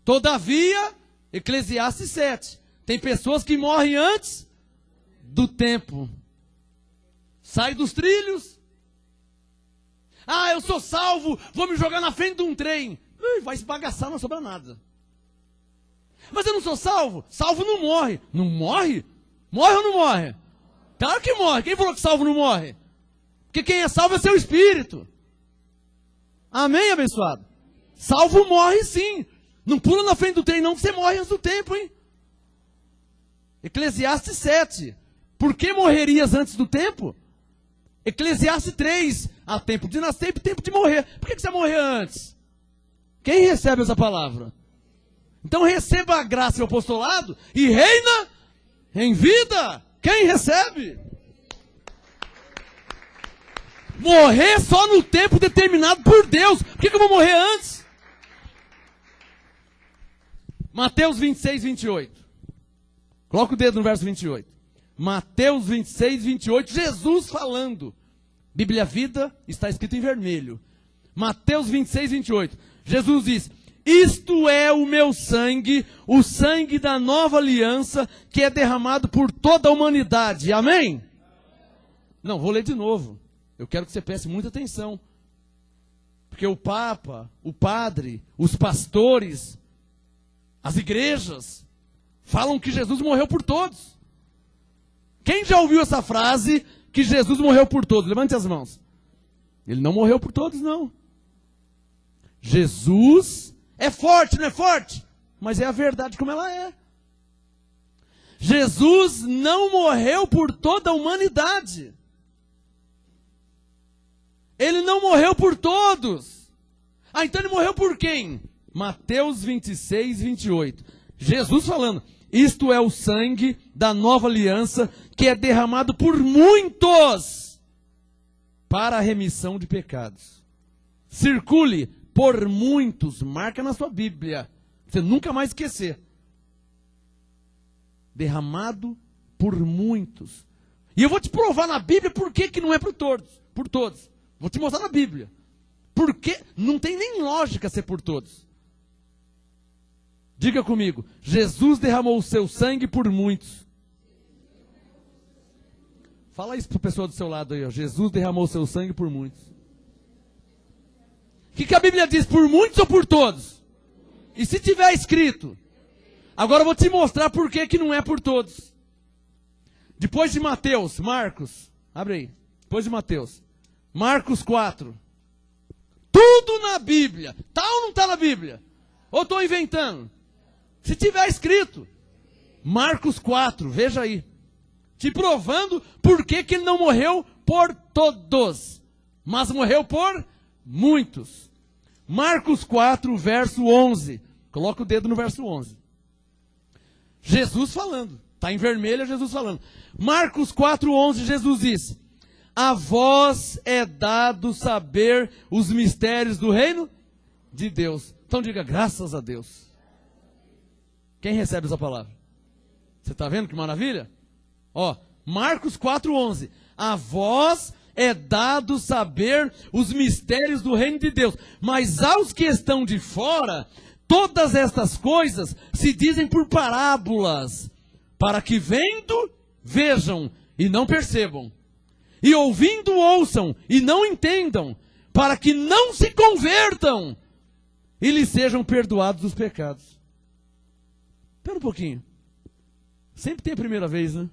Todavia, Eclesiastes 7. Tem pessoas que morrem antes do tempo. Sai dos trilhos. Ah, eu sou salvo, vou me jogar na frente de um trem. Vai esbagaçar, não sobra nada. Mas eu não sou salvo? Salvo não morre. Não morre? Morre ou não morre? Claro que morre. Quem falou que salvo não morre? Porque quem é salvo é seu espírito. Amém, abençoado? Salvo morre sim. Não pula na frente do trem não, que você morre antes do tempo, hein? Eclesiastes 7. Por que morrerias antes do tempo? Eclesiastes 3. Há tempo de nascer e tempo de morrer. Por que você vai morrer antes? Quem recebe essa palavra? Então receba a graça e o apostolado e reina em vida. Quem recebe? Morrer só no tempo determinado por Deus. Por que eu vou morrer antes? Mateus 26, 28. Coloca o dedo no verso 28. Mateus 26, 28. Jesus falando. Bíblia Vida está escrito em vermelho. Mateus 26, 28. Jesus diz: isto é o meu sangue, o sangue da nova aliança, que é derramado por toda a humanidade. Amém? Não, vou ler de novo. Eu quero que você preste muita atenção. Porque o Papa, o padre, os pastores, as igrejas, falam que Jesus morreu por todos. Quem já ouviu essa frase, que Jesus morreu por todos? Levante as mãos. Ele não morreu por todos, não. Jesus é forte, não é forte? Mas é a verdade como ela é. Jesus não morreu por toda a humanidade. Ele não morreu por todos. Ah, então ele morreu por quem? Mateus 26, 28. Jesus falando: isto é o sangue da nova aliança, que é derramado por muitos para a remissão de pecados. Circule por muitos, marca na sua Bíblia, você nunca mais esquecer. Derramado por muitos. E eu vou te provar na Bíblia por que não é por todos. Por todos. Vou te mostrar na Bíblia. Porque não tem nem lógica ser por todos. Diga comigo, Jesus derramou o seu sangue por muitos. Fala isso para a pessoa do seu lado aí, ó. Jesus derramou o seu sangue por muitos. O que a Bíblia diz? Por muitos ou por todos? E se tiver escrito? Agora eu vou te mostrar por que não é por todos. Depois de Mateus, Marcos, abre aí. Depois de Mateus, Marcos 4. Tudo na Bíblia. Tá ou não está na Bíblia? Ou estou inventando? Se tiver escrito. Marcos 4, veja aí. Te provando por que ele não morreu por todos, mas morreu por muitos. Marcos 4, verso 11. Coloca o dedo no verso 11. Jesus falando. Está em vermelho, é Jesus falando. Marcos 4, 11, Jesus disse: a vós é dado saber os mistérios do reino de Deus. Então diga, graças a Deus. Quem recebe essa palavra? Você está vendo que maravilha? Ó, Marcos 4, 11. A vós é dado saber os mistérios do reino de Deus. Mas aos que estão de fora, todas estas coisas se dizem por parábolas, para que vendo, vejam e não percebam. E ouvindo, ouçam e não entendam, para que não se convertam e lhes sejam perdoados os pecados. Espera um pouquinho. Sempre tem a primeira vez, né?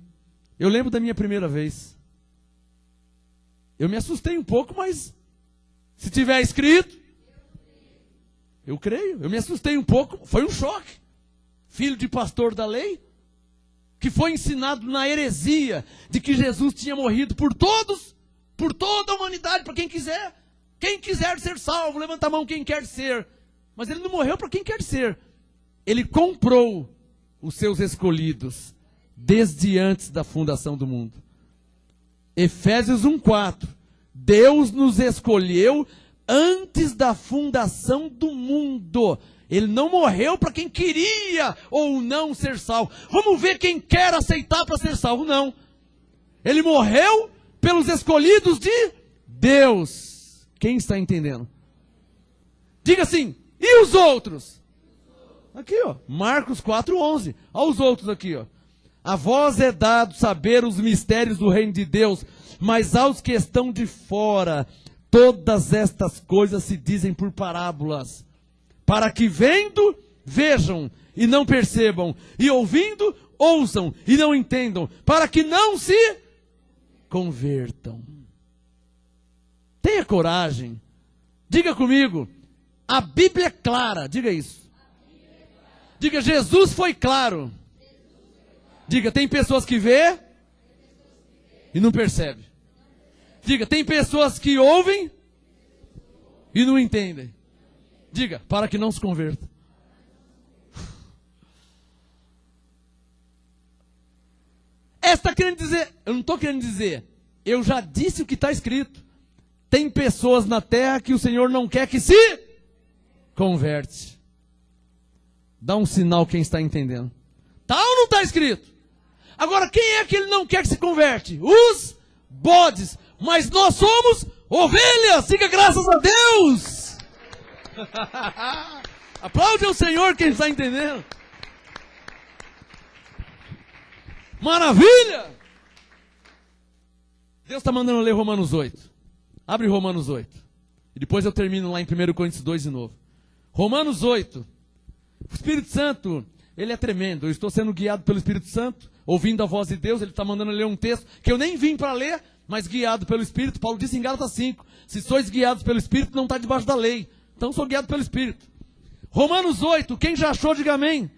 Eu lembro da minha primeira vez. Eu me assustei um pouco, mas se tiver escrito, eu creio. Eu me assustei um pouco, foi um choque. Filho de pastor da lei, que foi ensinado na heresia de que Jesus tinha morrido por todos, por toda a humanidade, para quem quiser. Quem quiser ser salvo, levanta a mão quem quer ser. Mas ele não morreu para quem quer ser. Ele comprou os seus escolhidos desde antes da fundação do mundo. Efésios 1:4. Deus nos escolheu antes da fundação do mundo. Ele não morreu para quem queria ou não ser salvo. Vamos ver quem quer aceitar para ser salvo. Não. Ele morreu pelos escolhidos de Deus. Quem está entendendo? Diga assim, e os outros? Aqui, ó, Marcos 4:11. Olha os outros aqui, ó. A vós é dado saber os mistérios do reino de Deus, mas aos que estão de fora, todas estas coisas se dizem por parábolas, para que vendo, vejam e não percebam, e ouvindo, ouçam e não entendam, para que não se convertam. Tenha coragem. Diga comigo, a Bíblia é clara, diga isso. Diga, Jesus foi claro. Diga, tem pessoas que vê e não percebe. Diga, tem pessoas que ouvem e não entendem. Diga, para que não se converta. Esta querendo dizer, eu não estou querendo dizer, eu já disse o que está escrito. Tem pessoas na terra que o Senhor não quer que se converte. Dá um sinal quem está entendendo. Está ou não está escrito? Agora, quem é que ele não quer que se converte? Os bodes. Mas nós somos ovelhas. Diga graças a Deus. Aplaude ao Senhor quem está entendendo. Maravilha. Deus está mandando ler Romanos 8. Abre Romanos 8. E depois eu termino lá em 1 Coríntios 2 de novo. Romanos 8. O Espírito Santo, ele é tremendo. Eu estou sendo guiado pelo Espírito Santo, ouvindo a voz de Deus. Ele está mandando ler um texto que eu nem vim para ler, mas guiado pelo Espírito. Paulo disse em Gálatas 5, se sois guiados pelo Espírito, não está debaixo da lei. Então sou guiado pelo Espírito. Romanos 8, quem já achou, diga amém.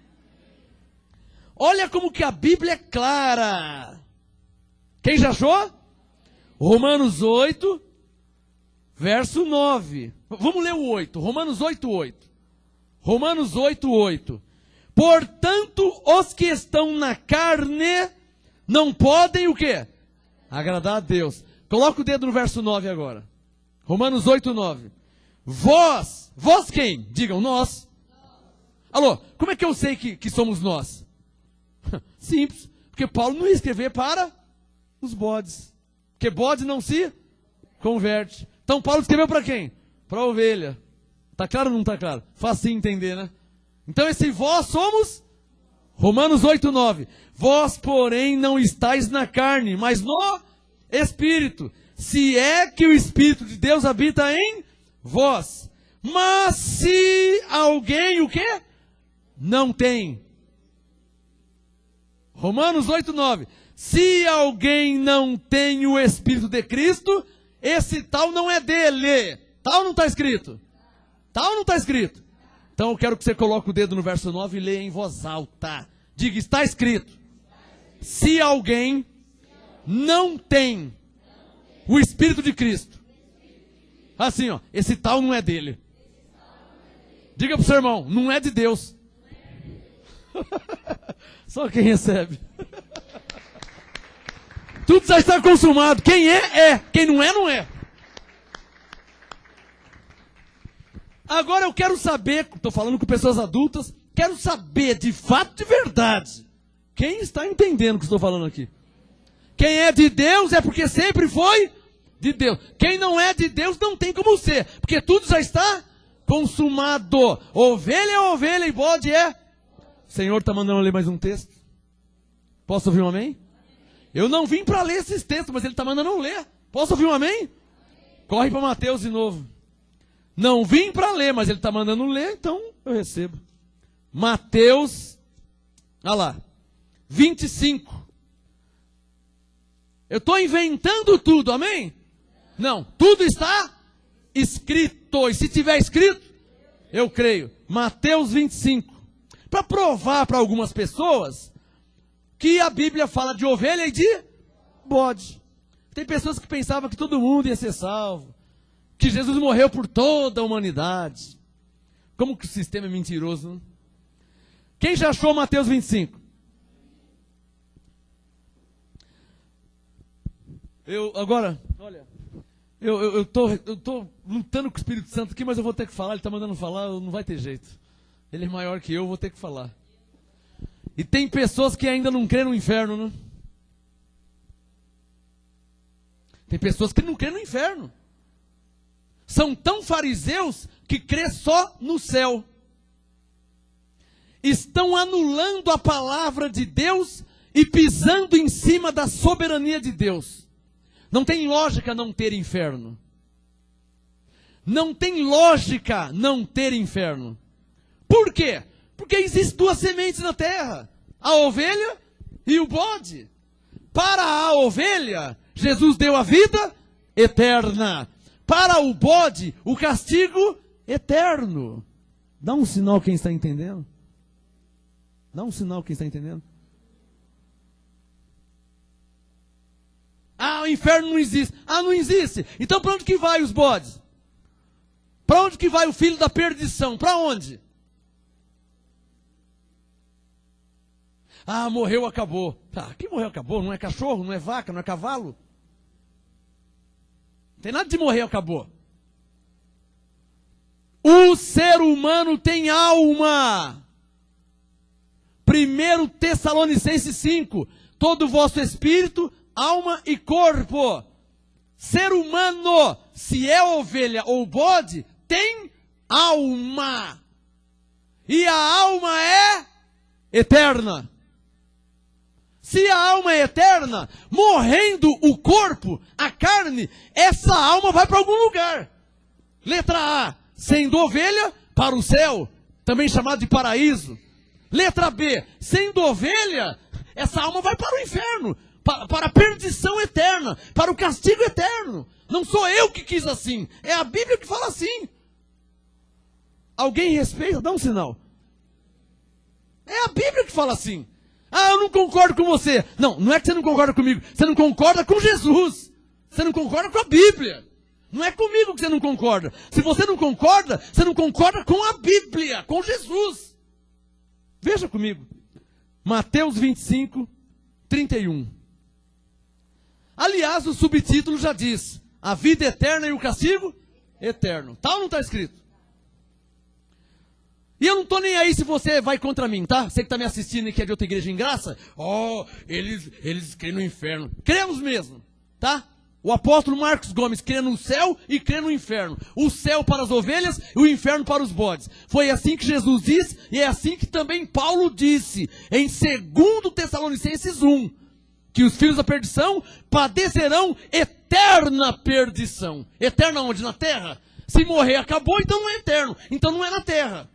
Olha como que a Bíblia é clara. Quem já achou? Romanos 8, verso 9. Vamos ler o 8. Romanos 8, 8. Romanos 8, 8. Portanto, os que estão na carne não podem o quê? Agradar a Deus. Coloca o dedo no verso 9 agora. Romanos 8, 9. Vós quem? Digam, nós. Alô, como é que eu sei que somos nós? Simples, porque Paulo não ia escrever para os bodes. Porque bode não se converte. Então Paulo escreveu para quem? Para a ovelha. Tá claro ou não tá claro? Facinho entender, né? Então esse vós somos Romanos 8:9. Vós, porém, não estáis na carne, mas no Espírito. Se é que o Espírito de Deus habita em vós. Mas se alguém o quê? Não tem. Romanos 8:9. Se alguém não tem o Espírito de Cristo, esse tal não é dele. Tal não está escrito? Tal não está escrito? Então eu quero que você coloque o dedo no verso 9 e leia em voz alta. Diga, está escrito. Se alguém não tem o Espírito de Cristo. Assim, ó, esse tal não é dele. Diga para o seu irmão, não é de Deus. Só quem recebe. Tudo já está consumado. Quem é, é. Quem não é, não é. Agora eu quero saber, estou falando com pessoas adultas, quero saber de fato, de verdade, quem está entendendo o que estou falando aqui. Quem é de Deus é porque sempre foi de Deus. Quem não é de Deus não tem como ser, porque tudo já está consumado. Ovelha é ovelha e bode é. O Senhor está mandando ler mais um texto. Posso ouvir um amém? Eu não vim para ler esses textos, mas Ele está mandando eu ler. Posso ouvir um amém? Corre para Mateus de novo. Não vim para ler, mas Ele está mandando ler, então eu recebo. Mateus, olha lá, 25. Eu estou inventando tudo, amém? Não, tudo está escrito. E se tiver escrito, eu creio. Mateus 25. Para provar para algumas pessoas que a Bíblia fala de ovelha e de bode. Tem pessoas que pensavam que todo mundo ia ser salvo. Que Jesus morreu por toda a humanidade. Como que o sistema é mentiroso, não? Quem já achou Mateus 25? Agora, olha, eu tô lutando com o Espírito Santo aqui, mas eu vou ter que falar, ele está mandando falar, não vai ter jeito. Ele é maior que eu vou ter que falar. E tem pessoas que ainda não creem no inferno, não? Tem pessoas que não creem no inferno. São tão fariseus que crê só no céu. Estão anulando a palavra de Deus e pisando em cima da soberania de Deus. Não tem lógica não ter inferno. Não tem lógica não ter inferno. Por quê? Porque existem duas sementes na terra. A ovelha e o bode. Para a ovelha, Jesus deu a vida eterna. Para o bode, o castigo eterno. Dá um sinal quem está entendendo. Dá um sinal quem está entendendo. Ah, o inferno não existe. Ah, não existe. Então para onde que vai os bodes? Para onde que vai o filho da perdição? Para onde? Ah, morreu, acabou. Tá, que morreu, acabou? Não é cachorro, não é vaca, não é cavalo? Não tem nada de morrer, acabou. O ser humano tem alma. 1 Tessalonicenses 5. Todo o vosso espírito, alma e corpo. Ser humano, se é ovelha ou bode, tem alma. E a alma é eterna. Se a alma é eterna, morrendo o corpo, a carne, essa alma vai para algum lugar. Letra A, sendo ovelha, para o céu, também chamado de paraíso. Letra B, sendo ovelha, essa alma vai para o inferno, para a perdição eterna, para o castigo eterno. Não sou eu que quis assim, é a Bíblia que fala assim. Alguém respeita? Dá um sinal. É a Bíblia que fala assim. Ah, eu não concordo com você. Não, não é que você não concorda comigo. Você não concorda com Jesus. Você não concorda com a Bíblia. Não é comigo que você não concorda. Se você não concorda, você não concorda com a Bíblia, com Jesus. Veja comigo. Mateus 25, 31. Aliás, o subtítulo já diz: a vida eterna e o castigo eterno. Tal não está escrito? E eu não estou nem aí se você vai contra mim, tá? Você que está me assistindo e que é de outra igreja em graça, eles creem no inferno. Cremos mesmo, tá? O apóstolo Marcos Gomes crê no céu e crê no inferno. O céu para as ovelhas e o inferno para os bodes. Foi assim que Jesus disse e é assim que também Paulo disse em 2 Tessalonicenses 1. Que os filhos da perdição padecerão eterna perdição. Eterna onde? Na terra? Se morrer acabou, então não é eterno. Então não é na terra.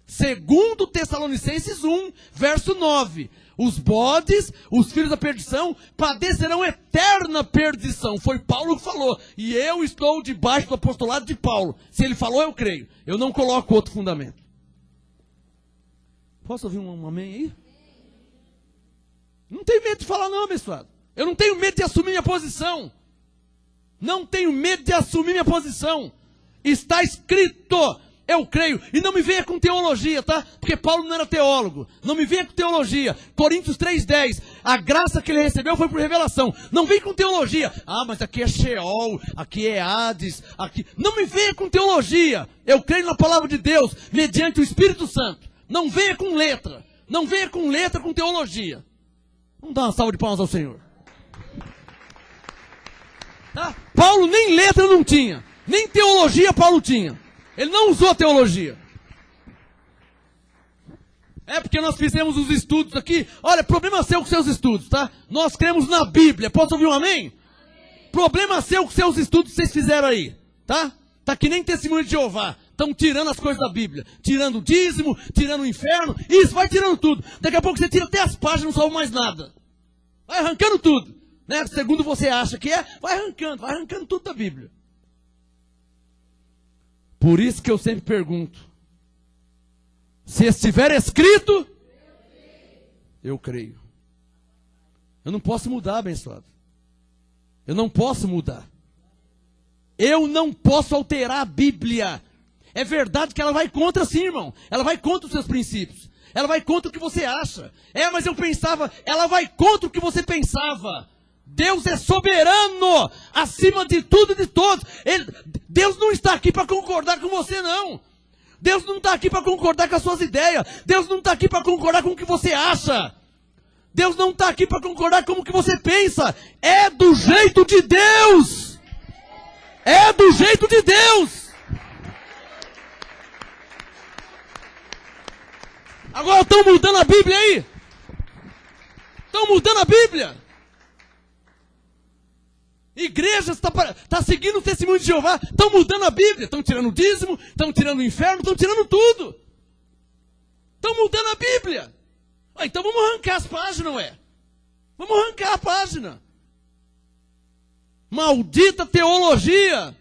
2 Tessalonicenses 1, verso 9. Os bodes, os filhos da perdição, padecerão eterna perdição. Foi Paulo que falou. E eu estou debaixo do apostolado de Paulo. Se ele falou, eu creio. Eu não coloco outro fundamento. Posso ouvir um amém aí? Não tenho medo de falar não, abençoado. Eu não tenho medo de assumir minha posição. Não tenho medo de assumir minha posição. Está escrito, eu creio. E não me venha com teologia, tá? Porque Paulo não era teólogo. Não me venha com teologia. Coríntios 3:10. A graça que ele recebeu foi por revelação. Não vem com teologia. Ah, mas aqui é Sheol, aqui é Hades, aqui... Não me venha com teologia. Eu creio na palavra de Deus, mediante o Espírito Santo. Não venha com letra. Não venha com letra, com teologia. Vamos dar uma salva de palmas ao Senhor. Tá? Paulo nem letra não tinha. Nem teologia Paulo tinha. Ele não usou a teologia. É porque nós fizemos os estudos aqui. Olha, problema seu com seus estudos, tá? Nós cremos na Bíblia. Posso ouvir um amém? Problema seu com seus estudos que vocês fizeram aí, tá? Tá que nem testemunho de Jeová. Estão tirando as coisas da Bíblia. Tirando o dízimo, tirando o inferno. Isso, vai tirando tudo. Daqui a pouco você tira até as páginas, não salva mais nada. Vai arrancando tudo. Né? Segundo você acha que é, vai arrancando tudo da Bíblia. Por isso que eu sempre pergunto. Se estiver escrito, eu creio. Eu não posso mudar, abençoado. Eu não posso mudar. Eu não posso alterar a Bíblia. É verdade que ela vai contra, sim, irmão. Ela vai contra os seus princípios. Ela vai contra o que você acha. É, mas eu pensava. Ela vai contra o que você pensava. Deus é soberano, acima de tudo e de todos. Deus não está aqui para concordar com você, não. Deus não está aqui para concordar com as suas ideias. Deus não está aqui para concordar com o que você acha. Deus não está aqui para concordar com o que você pensa. É do jeito de Deus. É do jeito de Deus. Agora estão mudando a Bíblia aí. Estão mudando a Bíblia. Igrejas tá seguindo o testemunho de Jeová. Estão mudando a Bíblia. Estão tirando o dízimo. Estão tirando o inferno. Estão tirando tudo. Estão mudando a Bíblia. Então vamos arrancar as páginas, ué. Vamos arrancar a página. Maldita teologia.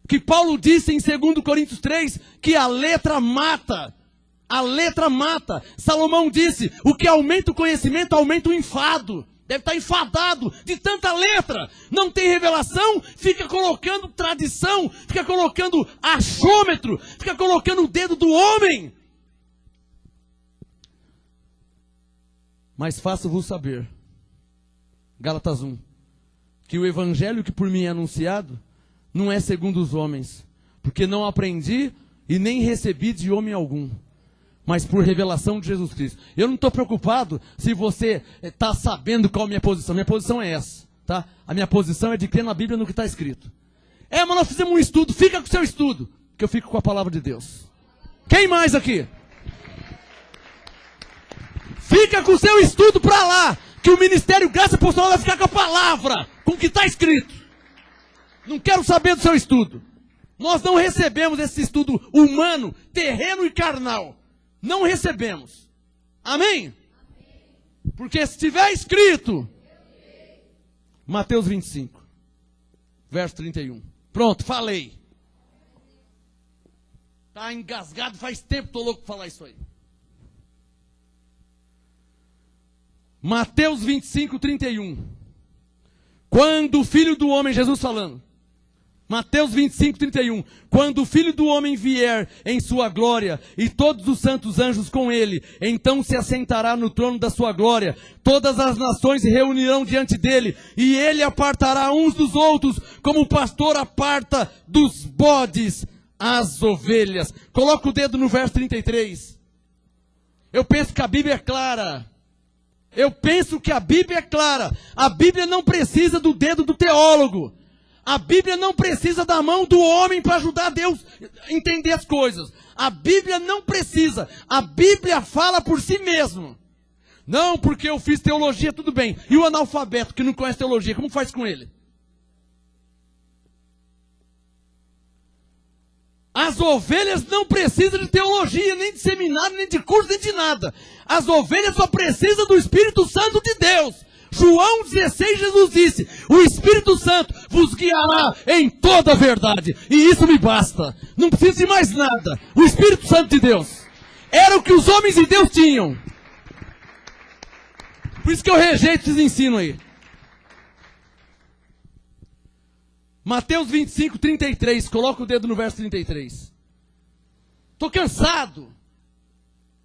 Que Paulo disse em 2 Coríntios 3 que a letra mata. A letra mata. Salomão disse, o que aumenta o conhecimento, aumenta o enfado. Deve estar enfadado de tanta letra. Não tem revelação, fica colocando tradição, fica colocando achômetro, fica colocando o dedo do homem. Mas faço-vos saber, Gálatas 1, que o evangelho que por mim é anunciado, não é segundo os homens, porque não aprendi e nem recebi de homem algum, mas por revelação de Jesus Cristo. Eu não estou preocupado se você está sabendo qual é a minha posição. Minha posição é essa, tá? A minha posição é de crer na Bíblia no que está escrito. É, mas nós fizemos um estudo. Fica com o seu estudo, que eu fico com a palavra de Deus. Quem mais aqui? Fica com o seu estudo para lá, que o Ministério Graça Apostolada vai ficar com a palavra, com o que está escrito. Não quero saber do seu estudo. Nós não recebemos esse estudo humano, terreno e carnal. Não recebemos. Amém? Porque se estiver escrito, Mateus 25, verso 31. Pronto, falei. Está engasgado, faz tempo que estou louco para falar isso aí. Mateus 25, 31. Quando o Filho do Homem, Jesus falando. Mateus 25, 31. Quando o Filho do Homem vier em sua glória e todos os santos anjos com ele, então se assentará no trono da sua glória. Todas as nações se reunirão diante dele e ele apartará uns dos outros, como o pastor aparta dos bodes as ovelhas. Coloca o dedo no verso 33. Eu penso que a Bíblia é clara. Eu penso que a Bíblia é clara. A Bíblia não precisa do dedo do teólogo. A Bíblia não precisa da mão do homem para ajudar Deus a entender as coisas. A Bíblia não precisa. A Bíblia fala por si mesmo. Não, porque eu fiz teologia, tudo bem. E o analfabeto que não conhece teologia, como faz com ele? As ovelhas não precisam de teologia, nem de seminário, nem de curso, nem de nada. As ovelhas só precisam do Espírito Santo de Deus. João 16, Jesus disse: o Espírito Santo vos guiará em toda a verdade. E isso me basta. Não preciso de mais nada. O Espírito Santo de Deus. Era o que os homens de Deus tinham. Por isso que eu rejeito esses ensinos aí. Mateus 25, 33. Coloca o dedo no verso 33. Estou cansado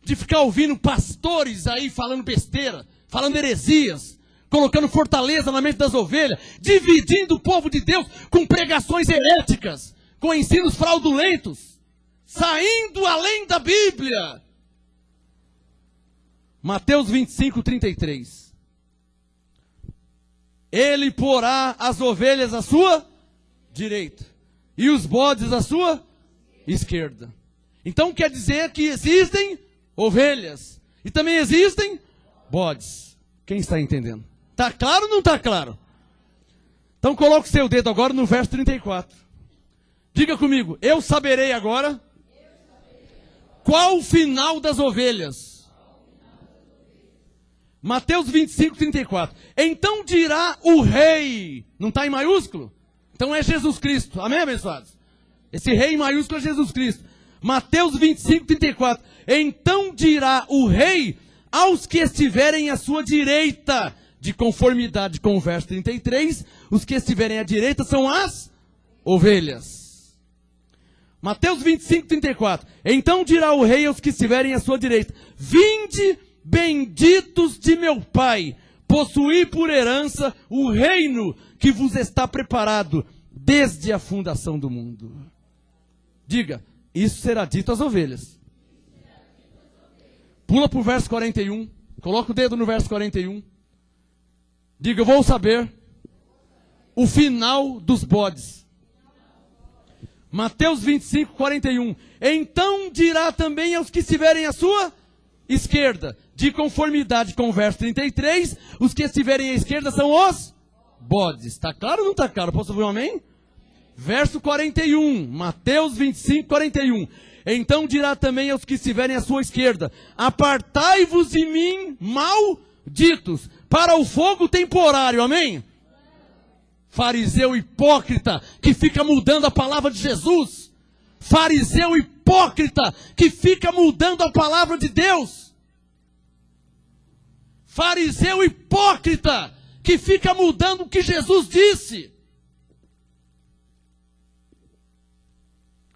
de ficar ouvindo pastores aí falando besteira, falando heresias, colocando fortaleza na mente das ovelhas, dividindo o povo de Deus com pregações heréticas, com ensinos fraudulentos, saindo além da Bíblia. Mateus 25, 33. Ele porá as ovelhas à sua direita e os bodes à sua esquerda. Então quer dizer que existem ovelhas e também existem bodes. Quem está entendendo? Está claro ou não está claro? Então coloque o seu dedo agora no verso 34. Diga comigo: eu saberei agora qual o final das ovelhas. Mateus 25, 34. Então dirá o rei. Não está em maiúsculo? Então é Jesus Cristo. Amém, abençoados? Esse rei em maiúsculo é Jesus Cristo. Mateus 25, 34. Então dirá o rei aos que estiverem à sua direita. De conformidade com o verso 33. Os que estiverem à direita são as ovelhas. Mateus 25, 34. Então dirá o rei aos que estiverem à sua direita: vinde, benditos de meu Pai, possuí por herança o reino que vos está preparado desde a fundação do mundo. Diga: isso será dito às ovelhas. Pula para o verso 41. Coloca o dedo no verso 41. Diga: eu vou saber o final dos bodes. Mateus 25, 41. Então dirá também aos que estiverem à sua esquerda, de conformidade com o verso 33, os que estiverem à esquerda são os bodes. Está claro ou não está claro? Posso ouvir um amém? Verso 41, Mateus 25, 41. Então dirá também aos que estiverem à sua esquerda: apartai-vos de mim, malditos, para o fogo temporário. Amém? Fariseu hipócrita, que fica mudando a palavra de Jesus. Fariseu hipócrita, que fica mudando a palavra de Deus. Fariseu hipócrita, que fica mudando o que Jesus disse.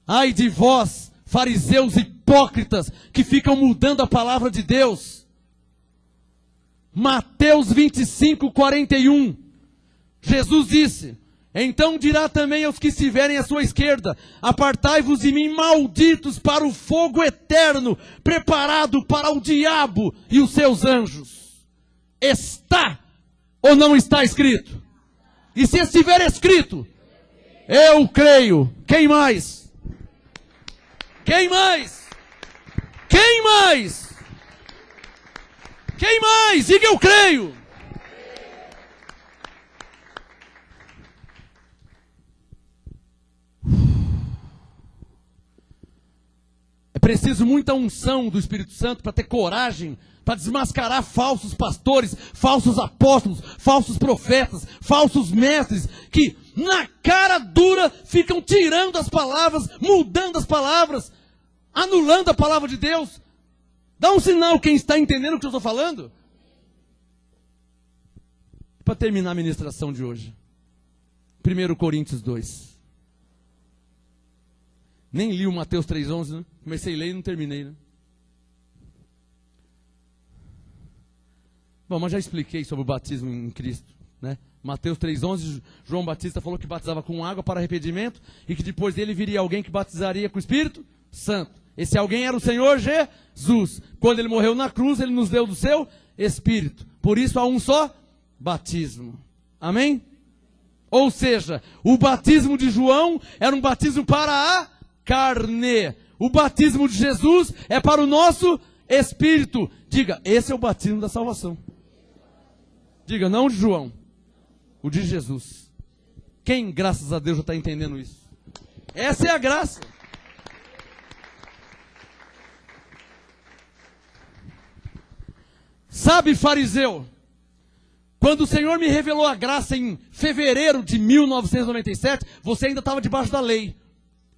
Ai de vós, fariseus hipócritas, que ficam mudando a palavra de Deus. Mateus 25, 41. Jesus disse: então dirá também aos que estiverem à sua esquerda: apartai-vos de mim, malditos, para o fogo eterno, preparado para o diabo e os seus anjos. Está ou não está escrito? E se estiver escrito, eu creio. Quem mais? Quem mais? Quem mais? Quem mais? Diga: eu creio. É preciso muita unção do Espírito Santo para ter coragem, para desmascarar falsos pastores, falsos apóstolos, falsos profetas, falsos mestres, que na cara dura ficam tirando as palavras, mudando as palavras, anulando a palavra de Deus. Dá um sinal quem está entendendo o que eu estou falando. Para terminar a ministração de hoje, 1 Coríntios 2. Nem li o Mateus 3,11, né? Comecei a ler e não terminei, né? Bom, mas já expliquei sobre o batismo em Cristo, né? Mateus 3,11, João Batista falou que batizava com água para arrependimento e que depois dele viria alguém que batizaria com o Espírito Santo. Esse alguém era o Senhor Jesus. Quando ele morreu na cruz, ele nos deu do seu Espírito. Por isso há um só batismo. Amém? Ou seja, o batismo de João era um batismo para a carne. O batismo de Jesus é para o nosso Espírito. Diga, esse é o batismo da salvação. Diga, não o de João, o de Jesus. Quem, graças a Deus, já está entendendo isso? Essa é a graça. Sabe, fariseu, quando o Senhor me revelou a graça em fevereiro de 1997, você ainda estava debaixo da lei.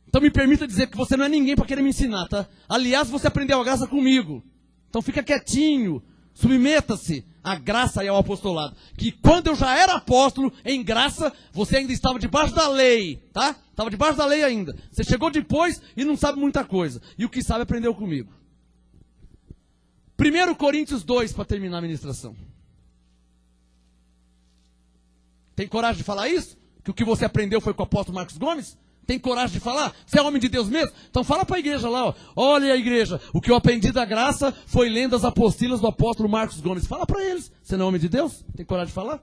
Então me permita dizer que você não é ninguém para querer me ensinar, tá? Aliás, você aprendeu a graça comigo. Então fica quietinho, submeta-se à graça e ao apostolado. Que quando eu já era apóstolo, em graça, você ainda estava debaixo da lei, tá? Estava debaixo da lei ainda. Você chegou depois e não sabe muita coisa. E o que sabe aprendeu comigo. 1 Coríntios 2, para terminar a ministração. Tem coragem de falar isso? Que o que você aprendeu foi com o apóstolo Marcos Gomes? Tem coragem de falar? Você é homem de Deus mesmo? Então fala para a igreja lá, ó. Olha a igreja, o que eu aprendi da graça foi lendo as apostilas do apóstolo Marcos Gomes. Fala para eles. Você não é homem de Deus? Tem coragem de falar?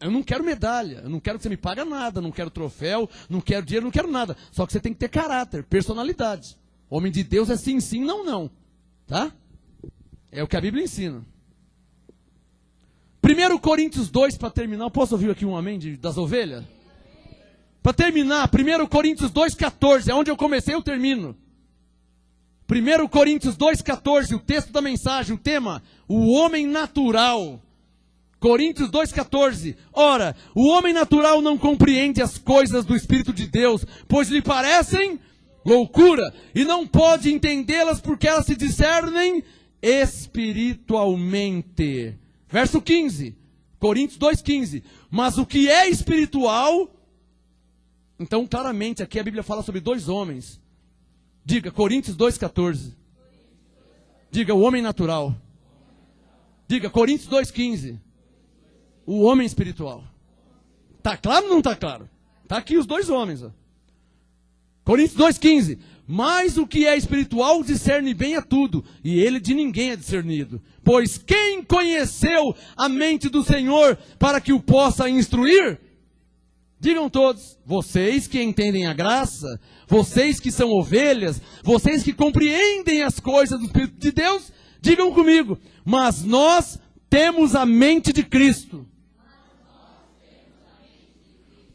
Eu não quero medalha, eu não quero que você me pague nada, não quero troféu, não quero dinheiro, não quero nada. Só que você tem que ter caráter, personalidade. Homem de Deus é sim, sim, não, não. Tá? É o que a Bíblia ensina. 1 Coríntios 2, para terminar. Eu posso ouvir aqui um amém das ovelhas? Para terminar, 1 Coríntios 2,14. É onde eu comecei, eu termino. 1 Coríntios 2,14. O texto da mensagem, o tema: o homem natural. Coríntios 2,14. Ora, o homem natural não compreende as coisas do Espírito de Deus, pois lhe parecem loucura, e não pode entendê-las porque elas se discernem espiritualmente. Verso 15, Coríntios 2,15. Mas o que é espiritual... Então, claramente, aqui a Bíblia fala sobre dois homens. Diga, Coríntios 2,14. Diga, o homem natural. Diga, Coríntios 2,15. O homem espiritual. Está claro ou não está claro? Está aqui os dois homens, ó. Coríntios 2,15. Mas o que é espiritual discerne bem a tudo, e ele de ninguém é discernido. Pois quem conheceu a mente do Senhor para que o possa instruir? Digam todos, vocês que entendem a graça, vocês que são ovelhas, vocês que compreendem as coisas do Espírito de Deus, digam comigo, mas nós temos a mente de Cristo.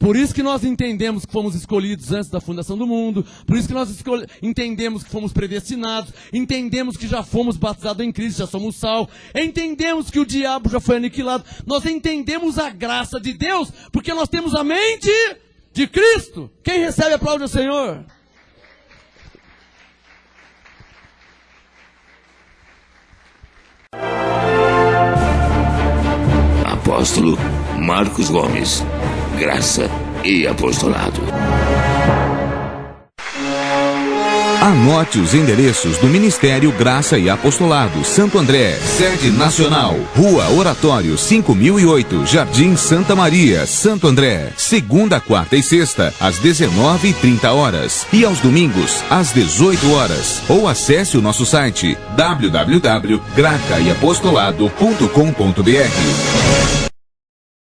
Por isso que nós entendemos que fomos escolhidos antes da fundação do mundo. Por isso que nós entendemos que fomos predestinados. Entendemos que já fomos batizados em Cristo, já somos salvos. Entendemos que o diabo já foi aniquilado. Nós entendemos a graça de Deus, porque nós temos a mente de Cristo. Quem recebe, aplaude ao Senhor. Apóstolo Marcos Gomes. Graça e apostolado. Anote os endereços do Ministério Graça e Apostolado Santo André, sede nacional, Rua Oratório 5008, Jardim Santa Maria, Santo André, segunda, quarta e sexta, às 19h30, e aos domingos, às 18h. Ou acesse o nosso site www.gracaiapostolado.com.br.